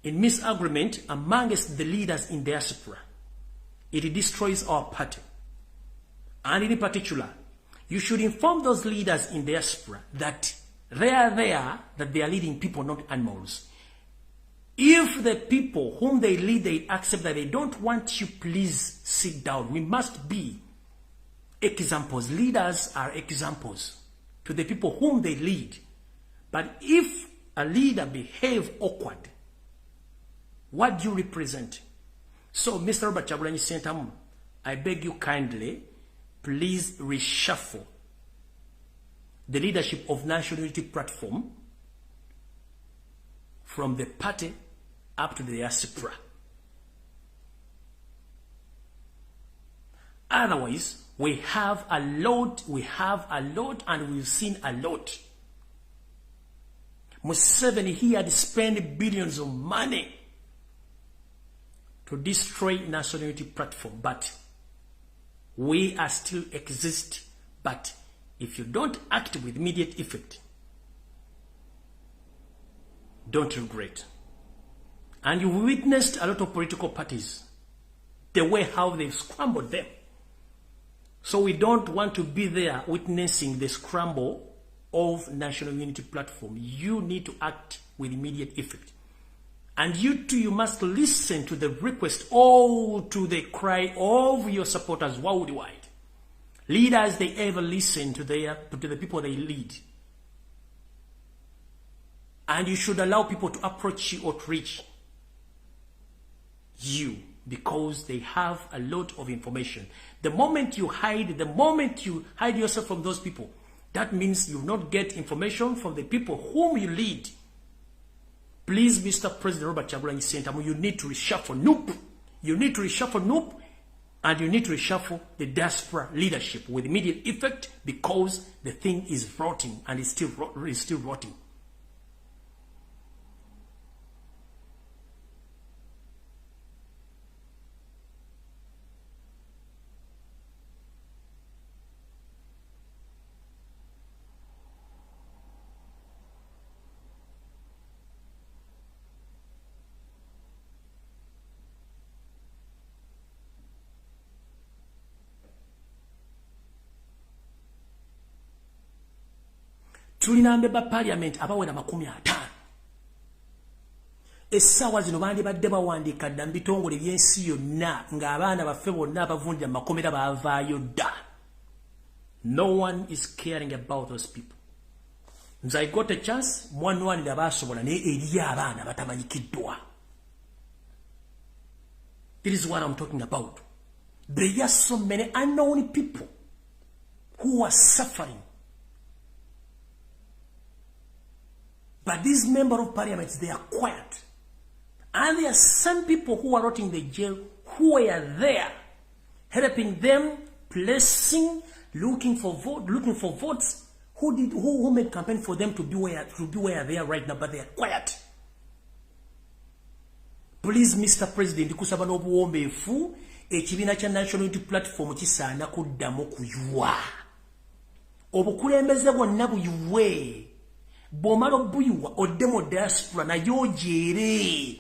in misagreement amongst the leaders in diaspora. It destroys our party. And in particular, you should inform those leaders in diaspora that they are there, that they are leading people, not animals. If the people whom they lead, they accept that they don't want you, please sit down. We must be examples. Leaders are examples to the people whom they lead. But if a leader behaves awkward, what do you represent? So, Mr. Robert Kyagulanyi Ssentamu, I beg you kindly, please reshuffle the leadership of National Unity Platform from the party up to the diaspora. Otherwise, we have a lot, and we've seen a lot. Museveni, he had spent billions of money to destroy National Unity Platform, but we are still exist. But if you don't act with immediate effect, don't regret. And you witnessed a lot of political parties, the way how they've scrambled them. So we don't want to be there witnessing the scramble of National Unity Platform. You need to act with immediate effect. And you too, you must listen to the request, all to the cry of your supporters worldwide. Leaders, they ever listen to the people they lead. And you should allow people to approach you or to reach you because they have a lot of information. The moment you hide yourself from those people, that means you will not get information from the people whom you lead. Please, Mr. President Robert Kyagulanyi Ssentamu, you need to reshuffle NUP. You need to reshuffle NUP, and you need to reshuffle the diaspora leadership with immediate effect because the thing is rotting and it's still rotting. Tulina mbeba parliament abawera 50. Essaawa zino bandibadde bawandiika dda mu bitongole by'ensi yonna ng'abaana baffe bonna abavundira mu makomera baavaayo dda. No one is caring about those people. Nze I got a chance mwanwanira baasobola naye eri abaana batamanyikiddwa. This is what I'm talking about. There are so many unknown people who are suffering. But these members of parliament, they are quiet. And there are some people who are rotting in the jail who are there, helping them, placing, looking for votes, who made campaign for them to be where they are right now, but they are quiet. Please, Mr. President, kusaba n'obuwombeefu ekibiina kya National Unity Platform kisaana kuddamu kuyuwa. Obukulembeze bwonna buyuwe. Bomaro buyuwa odemo diaspora na yojere.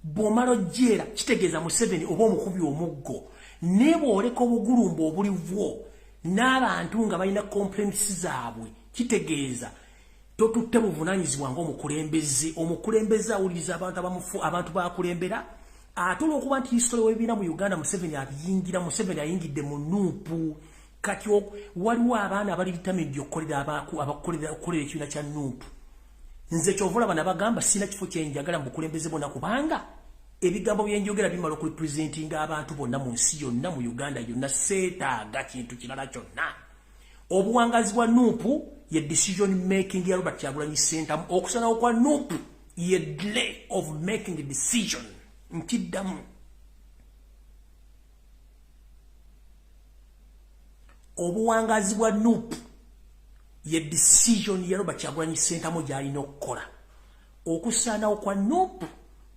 Bomaro jera kitegeeza Museveni oba omukubi omuggo. Nebo oleka obugulumbu obuliwo n'abantu nga balina complaints zaabwe kitegeeza totutte buvunaanyizibwa ng'omukulembeze awuliriza abantu bakulembera atula okuba nti history w'ebiina mu Uganda Museveni ayingidde mu NUP. Kati waliwo abaana abali determined okukolera ekibiina kya NUP. Nze kyovula bana bagamba sina kifo kyenjagala mu bukulembeze bonna kubanga ebigambo byenjogera bimala okurepresentinga abantu bonna mu nsi yonna mu Uganda yonna seetaaga kintu kirala kyonna. Obuwangazi bwa NUP ye decision making ya Robert Kyagulanyi Ssentamu. Okusalawo kwa NUP ye delay of making a decision. Nkiddamu. Obuwangazi bwa NUP ye decision ya Robert Kyagulanyi Ssentamu gy'alina okukola. Okusaanawo kwa NUP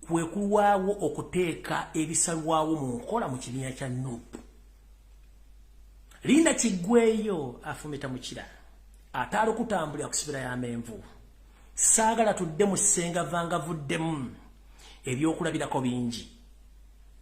kwe kulwawo okuteeka ebisalwawo mu nkola mu kibiina kya NUP. Linda Kiggweeyo afumita mukira ataala okutambulira ku sibira y'amenvu. Saagala tudde mu ssenga vangavuddemu ebyokulabirako bingi.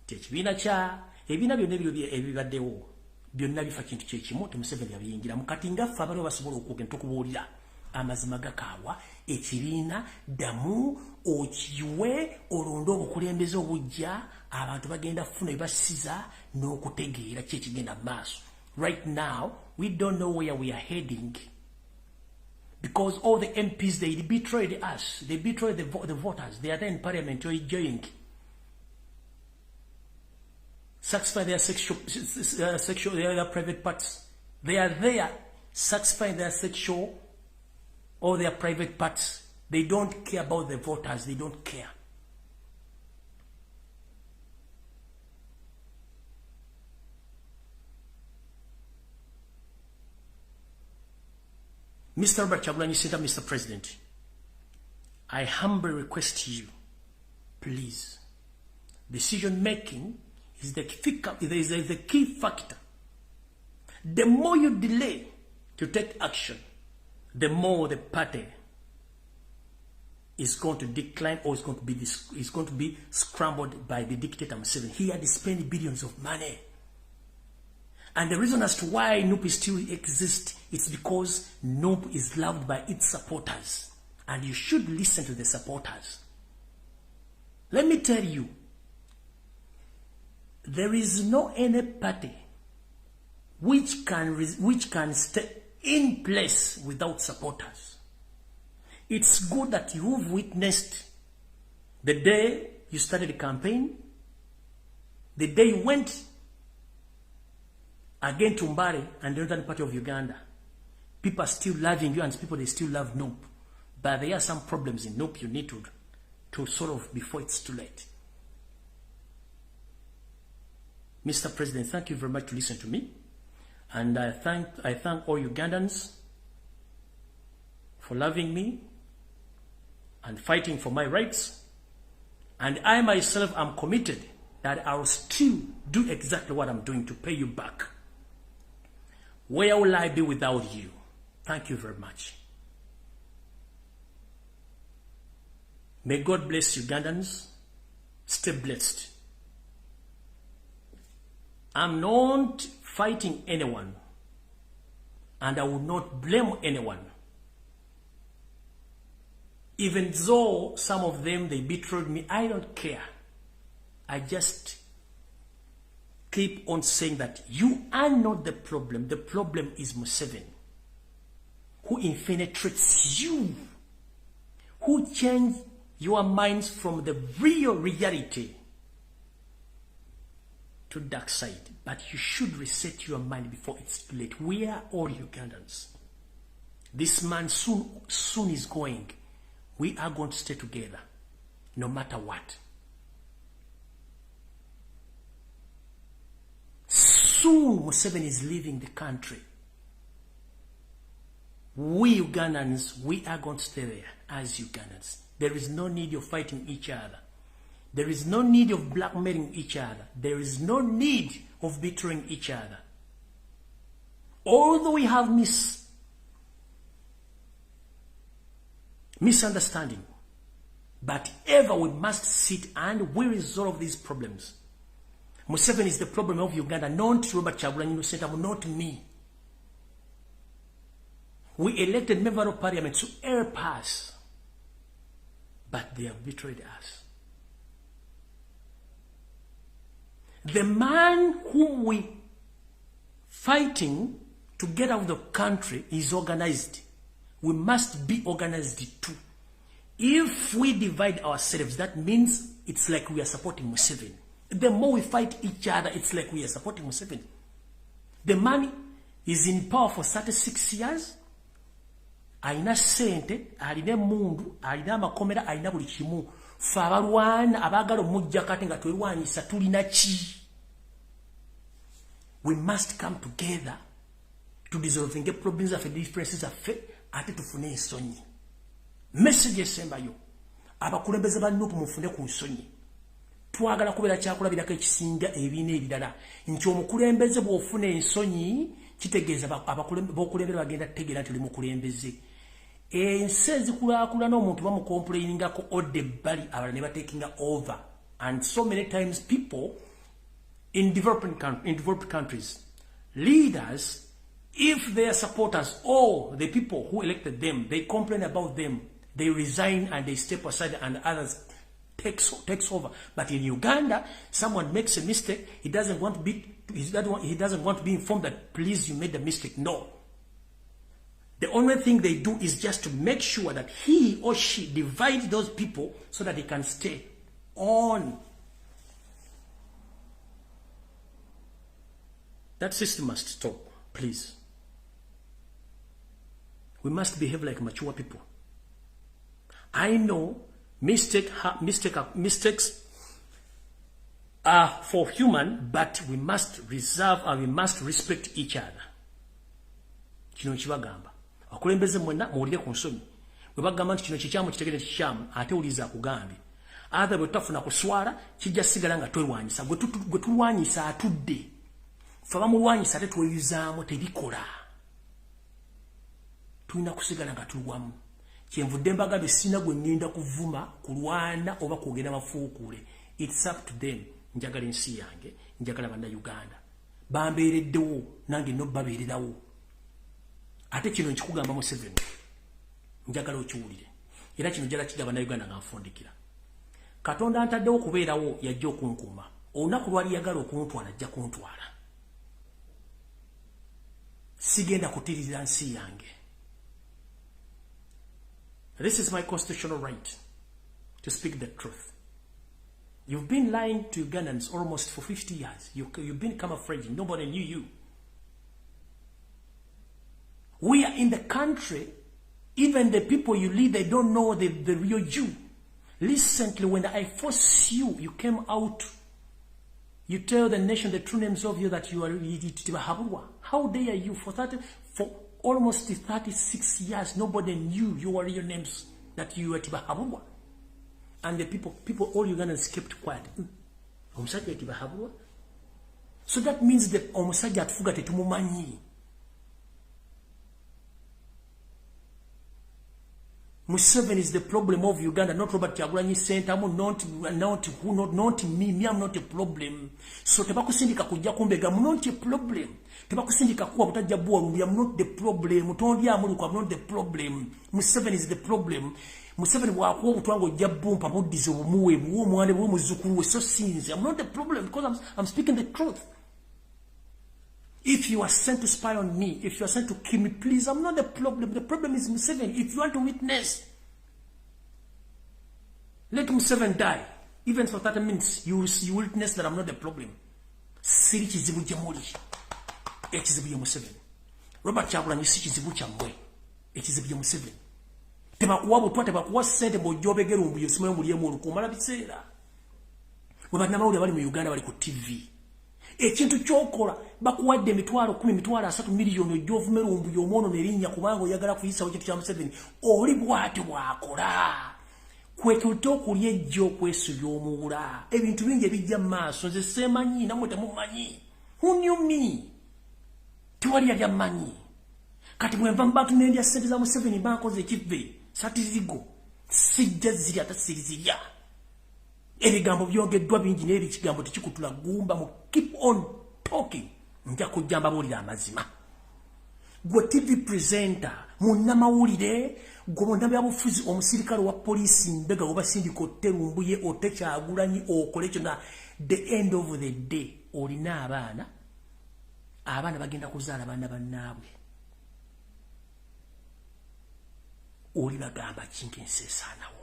Ekibiina byonna ebibaddewo byonna bifa kintu kyekimu Museveni yabiyingira mukati ngaffe abaliwo basobola okugenda tukubuulira amazima gakaawa ekibiina ddamu okiwe olonde obukulembeze obujja abantu bagenda kufuna ebibasiza n'okutegeera ki ekigenda mu maaso. Right now we don't know where we are heading because all the MPs they betrayed us, they betrayed the voters. They are there in parliament enjoying satisfy their sexual their private parts. They are there satisfying their sexual or their private parts. They don't care about the voters. They don't care. Mr. Robert Kyagulanyi Ssentamu, Mr. President, I humbly request you, please, decision making is the key factor. The more you delay to take action, the more the party is going to decline or is going to be scrambled by the dictator Museveni. He had spent billions of money. And the reason as to why NUP still exists is because NUP is loved by its supporters. And you should listen to the supporters. Let me tell you, there is no any party which can stay in place without supporters. It's good that you've witnessed the day you started the campaign, the day you went again to Mbare and the northern part of Uganda. People are still loving you and people they still love Nope. But there are some problems in Nope you need to solve before it's too late. Mr. President, thank you very much to listen to me. And I thank all Ugandans for loving me and fighting for my rights. And I myself am committed that I will still do exactly what I'm doing to pay you back. Where will I be without you? Thank you very much. May God bless Ugandans. Stay blessed. I'm not fighting anyone, and I will not blame anyone. Even though some of them, they betrayed me, I don't care. I just keep on saying that you are not the problem. The problem is Museveni, who infiltrates you, who changed your minds from the real reality to dark side. But you should reset your mind before it's too late. We are all Ugandans. This man soon is going. We are going to stay together, no matter what. Soon Museveni is leaving the country. We Ugandans, we are going to stay there as Ugandans. There is no need of fighting each other. There is no need of blackmailing each other. There is no need of betraying each other. Although we have misunderstanding, but ever we must sit and we resolve these problems. Museveni is the problem of Uganda, not Robert Kyagulanyi Ssentamu, not me. We elected members of parliament to help us, but they have betrayed us. The man whom we fighting to get out of the country is organized. We must be organized too. If we divide ourselves, that means it's like we are supporting Museveni. The more we fight each other, it's like we are supporting Museveni. The man is in power for 36 years. Aina sente, alina mundu, alina makomera, alina buli kimu. Fabalwana abagalo mujja kati nga twelwanyisa tulina ki. We must come together to dissolving the problems of the differences of faith ate tufune ensonyi. Message esembayo abakulembeze ba Nupu mufune ku nsonyi. Twagala kubeera kyakulabirako ekisinga ebiina ebirala nti omukulembeze bw'ofuna ensonyi kitegeeza b'okulembera bagenda kutegeera nti oli mukulembeze. Ensi ezikulaakulana omuntu bamukomplainingako odde ebbali abalala ne batekinga over. And so many times people in developed countries, leaders, if their supporters or the people who elected them, they complain about them, they resign and they step aside and others takes over. But in Uganda, someone makes a mistake, he doesn't want to be informed that please you made the mistake. No. The only thing they do is just to make sure that he or she divides those people so that they can stay on. That system must stop, please. We must behave like mature people. I know mistakes are for human, but we must reserve and we must respect each other. Kino kibagamba. Akulembeze mwenna muwulire ku nsonyi. Bwe bagamba nti kino kikyamu kitegere kikyamu ate uliza akugambye. Atha bwe tutafuna kuswala kijja sigala nga twelwanyisa. Gwe tulwanyisa atudde. Faba mulwanyisa ate tweyuzaamu tebikola. Tulina kusigala nga tulwamu. Kyenvudde mbagambye sina gwe ngenda kuvuma kulwana oba kwogera mafuukule. It's up to them. Njagala ensi yange, njagala banda Uganda. Bambeereddewo nange no babeererawo. Ate kino nkikugamba Museveni. Njagala okiwulire. Era kino njala kigaba na Uganda nga nfundikira. Katonda antaddewo okubeerawo yajja okunkuuma. Olunaku lwali yagala okuntwala ajja kuntwala. Sigenda kutirira nsi yange. This is my constitutional right to speak the truth. You've been lying to Ugandans almost for 50 years. You've been camouflaging. Nobody knew you. We are in the country. Even the people you lead, they don't know the real you. Recently, when I forced you, you came out. You tell the nation the true names of you that you are Tibahabwa. How dare you? For almost 36 years, nobody knew your real names, that you were Tibahabwa. And the people, all Ugandans kept quiet. So that means that Omusaja forgot to Mumanyi. Museveni is the problem of Uganda, not Robert Kyagulanyi Center, not me, I'm not a problem. So tebakusindika kujja kumbega, I'm not a problem. Tebakusindika kuwa butajja bwolumbi, I'm not the problem. Mutondi amuluko, I'm not the problem. Museveni is the problem. Museveni wakuwa butwango jabumpa budizo bumuwe, buwo mwane buwo muzukuru, so sinze. I'm not the problem because I'm speaking the truth. If you are sent to spy on me, if you are sent to kill me, please, I'm not the problem. The problem is Museveni. If you want to witness, let Museveni die. Even for 30 minutes, you witness that I'm not the problem. Siri kizibu jamuli. Ekizibu ya Museveni. Robert Kyagulanyi si kizibu kyamwe. Ekizibu ya Museveni. Tebakuwa butwa, tebakuwa sente bojobegera Lumbuye simayo muliemu olukumala biseera. Bannamawulire bali mu Uganda bali ku TV. Ekintu kyokola bakuwadde emitwalo 10 miliyoni ojjovumera Lumbuye omwono nerinnya kubanga oyagala kuyisawo ekintu kya Museveni. Oli bw'ati bwakola. Kwekuto okulya ejjo okwesubya omuwula. Ebintu bingi ebijja mu maaso nze seemanyi namwe temumanyi. Who knew me? Tewali yali amanyi. Kati bwe nva mu bantu n'endya ssente za Museveni bankoze ekivve. Satizigo. Sijja ziri ate sirizirya. Ebigambo byogeddwa bingi n'eri kigambo tekikutula gumba mu keep on talking. Nja kujja mbabuulira amazima. Gwe TV presenter, munnamawulire, gwe munnabyabufuzi omusirikale wa poliisi mbega obasindika otte Lumbuye otte Kyagulanyi okole kyonna. The end of the day olina abaana bagenda kuzaala baana bannaabwe. Oli bagamba kintu ensi esaanawo.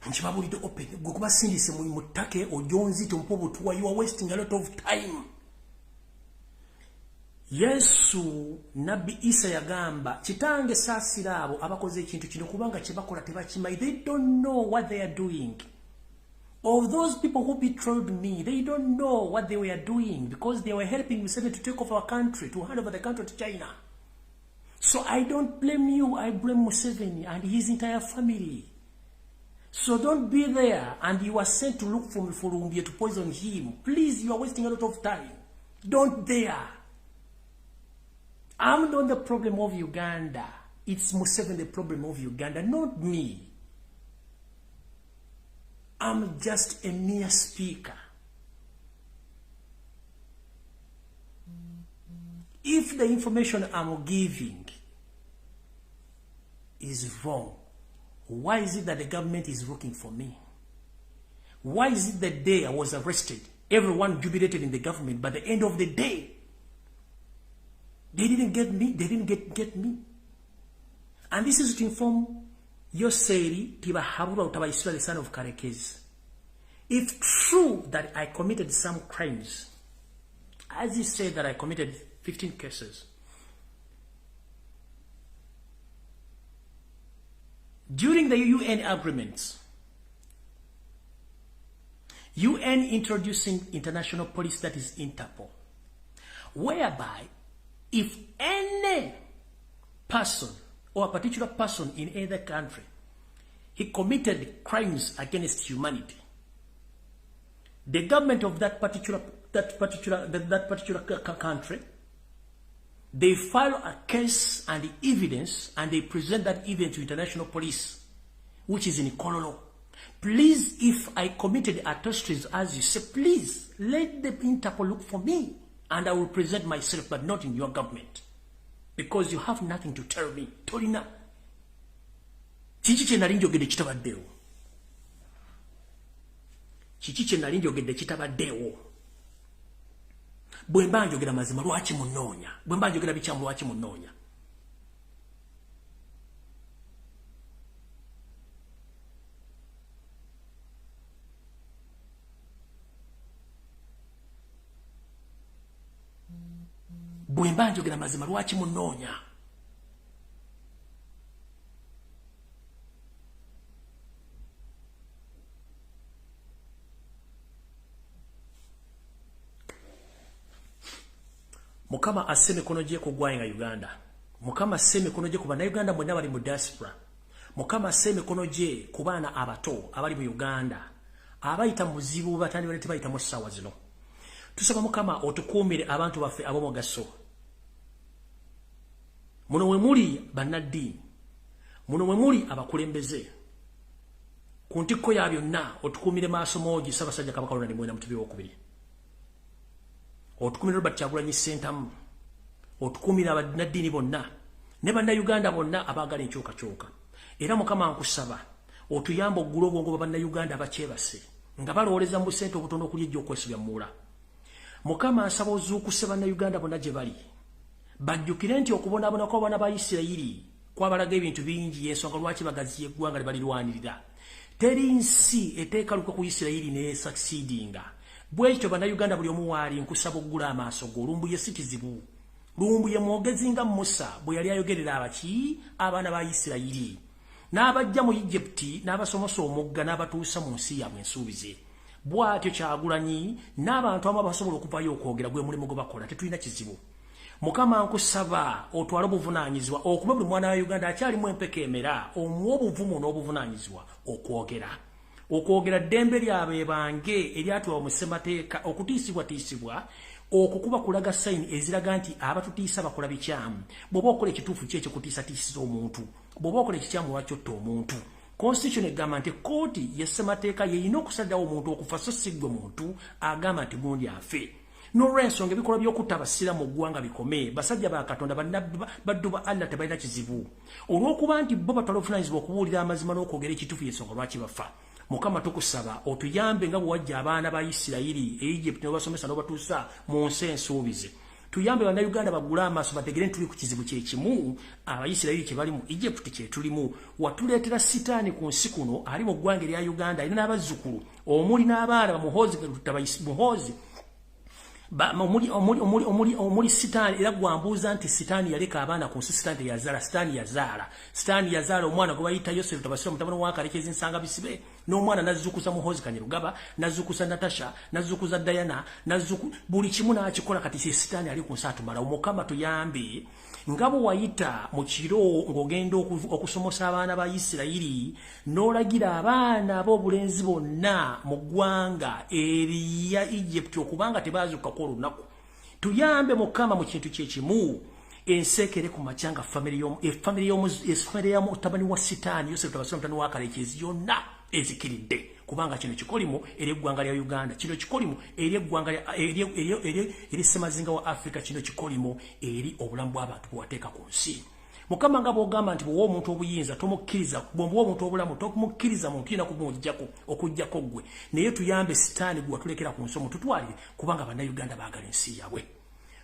Nchibabulide open. Gukuba sindise mutake ojonzi tompobo tuwa. You are wasting a lot of time. Yesu Nabi Isa yagamba kitange saasira abo abakoze ekintu kino kubanga kyebakola tebakimanyi. They don't know what they are doing. Of those people who betrayed me, they don't know what they were doing because they were helping Museveni to take over our country, to hand over the country to China. So I don't blame you, I blame Museveni and his entire family. So don't be there and you are sent to look for Lumbuye to poison him. Please, you are wasting a lot of time. Don't dare. I'm not the problem of Uganda. It's Museveni the problem of Uganda, not me. I'm just a mere speaker. If the information I'm giving is wrong, why is it that the government is looking for me? Why is it the day I was arrested, everyone jubilated in the government, but at the end of the day, they didn't get me, they didn't get me. And this is to inform Yoseri Tibahabura Utabaisura, the son of Karekezi. If true that I committed some crimes, as he said that I committed 15 cases, during the UN agreements, UN introducing international police, that is Interpol, whereby if any person or a particular person in either country, he committed crimes against humanity, the government of that particular country, they file a case and the evidence, and they present that evidence to international police, which is in Kololo. Please, if I committed atrocities as you say, please let the Interpol look for me, and I will present myself, but not in your government, because you have nothing to tell me. Torina. Chichiche nalinjogedde kitabaddewo. Chichiche nalinjogedde kitabaddewo. Bwe mba njogera mazima lwaki munoonya. Bwe mba njogera bikyamu lwaki munoonya. Bwe mba njogera mazima lwaki munoonya. Mukama asse mikono gye ku ggwanga Uganda. Mukama asse mikono gye ku bannayuganda mwenna bali mu diaspora. Mukama asse mikono gye ku baana abato abali mu Uganda abayita mu buzibu batandi bale tebayita mu ssaawa zino. Tusaba Mukama otukuumire abantu baffe ab'omugaso. Muno we muli bannaddiini, muno we muli abakulembeze. Ku ntikko ya byonna otukuumire maaso moogi Ssaabasajja Kabaka Ronald Muwenda Mutebi w'okubiri. Otukumira Robert Kyagulanyi Ssentamu, otukumira abannaddiini bonna ne bannayuganda bonna abaagala enkyukakyuka. Era Mukama nkusaba otuyamba oggula obwongo bannayuganda abakyebase nga balowooleza mu busente obutono okuli ejja okwesibya muula. Mukama nsaba ozuukuse bannayuganda bonna gye bali bajjukire nti okubonaabona kw'abaana ba Isirayiri kwabalaga ebintu bingi, ensonga lwaki bagaziya eggwanga lye balirwanirira. Teri nsi eteekaluka ku Isirayiri ne succeedinga. Bwekyo bannayuganda buli omu waali nkusaba oggula amaaso go. Lumbuye si kizibu. Lumbuye mwogezi nga Musa bwe yali ayogerera abaki abaana ba Isirayiri n'abajja mu Egypti n'abasomosa omugga n'abatuusa mu nsi yaabwe ensuubize. Bw'atyo Kyagulanyi n'abantu abamu abasobola okuvayo okwogera gwe mulimu gwe bakola. Tetulina kizibu. Mukama nkusaba otwale obuvunaanyizibwa okuba buli mwana wa Uganda akyalimu empeka emera omuwa obuvumu n'obuvunaanyizibwa okwogera ddembe lyabwe bange eryatuwa mu ssemateeka okutiisibwatiisibwa okukuba kulaga sayini eziraga nti abatutiisa bakola bikyamu. Bw'oba okola ekituufu ki ekyokutiisatiisiza omuntu, bw'oba okola ekikyamu lwakyotta omuntu. Constitution egamba nti kooti y'essemateeka yeyina okusaddawo omuntu okufa so si ggwe muntu agamba nti gundi afe. N'olw'ensonga ebikolwa by'okutta abasiraamu mu ggwanga bikome. Basajja ba Katonda baddu ba Allah tebalina kizibu olw'okuba nti bo batwala obuvunaanyizibwa okubuulira amazima n'okwogera ekituufu y'ensonga lwaki bafa. Mukama tukusaba otuyambe nga bwe wajja abaana ba Isirayiri e Egypt n'obasomesa n'obatuusa mu nsi ensuubize. Tuyambe bannayuganda baggule amaaso bategere tuli ku kizibu kye kimu Abayisirayiri kye bali mu Egypt kye tulimu. Watuleetera sitaani ku nsi kuno ali mu ggwanga erya Uganda alina n'abazzukulu omuli n'abaana bamuhoozi muhoozi omuli sitaani. Era gwambuuza nti sitaani yaleka abaana ku nsi, sitaani teyazaala, sitaani yazaala omwana gwe bayita Yosefu tabasira mutabani wa Kalekezi Nsanga Bisibe, n'omwana nazzukuza Muhoozi Kanyerugaba, nazzukuza Natasha, nazzukuza Diana, buli kimu n'akikola. Kati sitaani ali ku nsi atumala. Mukama tuyambe nga bwe wayita mu kiro ng'ogenda okusomosa abaana ba Isirayiri n'olagira abaana ab'obulenzi bonna mu ggwanga erya Egypt okubanga tebaazuukako olunaku. Tuyambe Mukama mu kintu kye kimu ensekere ku makyanga family ya mutabani wa sitaani Yosefu tabasira mutabani wa Kalekezi yonna ezikiridde, kubanga kino kikolimo eri eggwanga lya Uganda, kino kikolimo eri eggwanga eri Ssemazinga wa Africa, kino kikolimo eri obulamu bw'abantu bwewateeka ku nsi. Mukama nga bw'ogamba nti bw'owa omuntu obuyinza tomukkiriza, bw'omuwa omuntu obulamu tomukkiriza muntu yina okuggyako ggwe. Naye tuyambe sitaani gwe watulekera ku nsi omututwalire, kubanga bannayuganda baagala ensi yaabwe.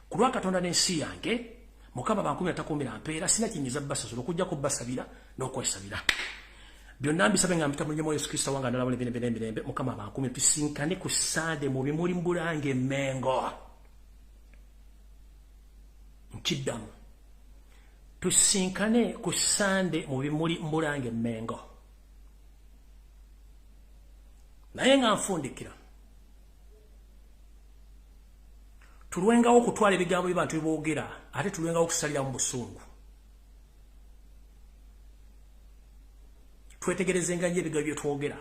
Ku lwa Katonda n'ensi yange Mukama bankumira takuumira mpeera, sina kinyiza basasula okuggyako basabira n'okwesabira. Byonna mbisabe nga mpita mu Yesu Kristo wange ndalabula emirembe. Mukama bankumi tusinkane ku Sande mu bimuli Mbulange Mengo. Nkiddamu tusinkane ku Sande mu bimuli Mbulange Mengo. Naye nga nfundikira tulwengawo okutwala ebigambo by'abantu byeboogera ate tulwengawo okusalira mu busungu. Twetegerezenga nnyo ebigambo bye twogera.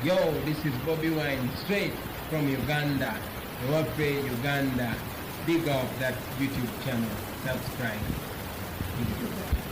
Yo, this is Bobby Wine, straight from Uganda. Ewaffe, Uganda. Big up that YouTube channel. Subscribe. Thank you.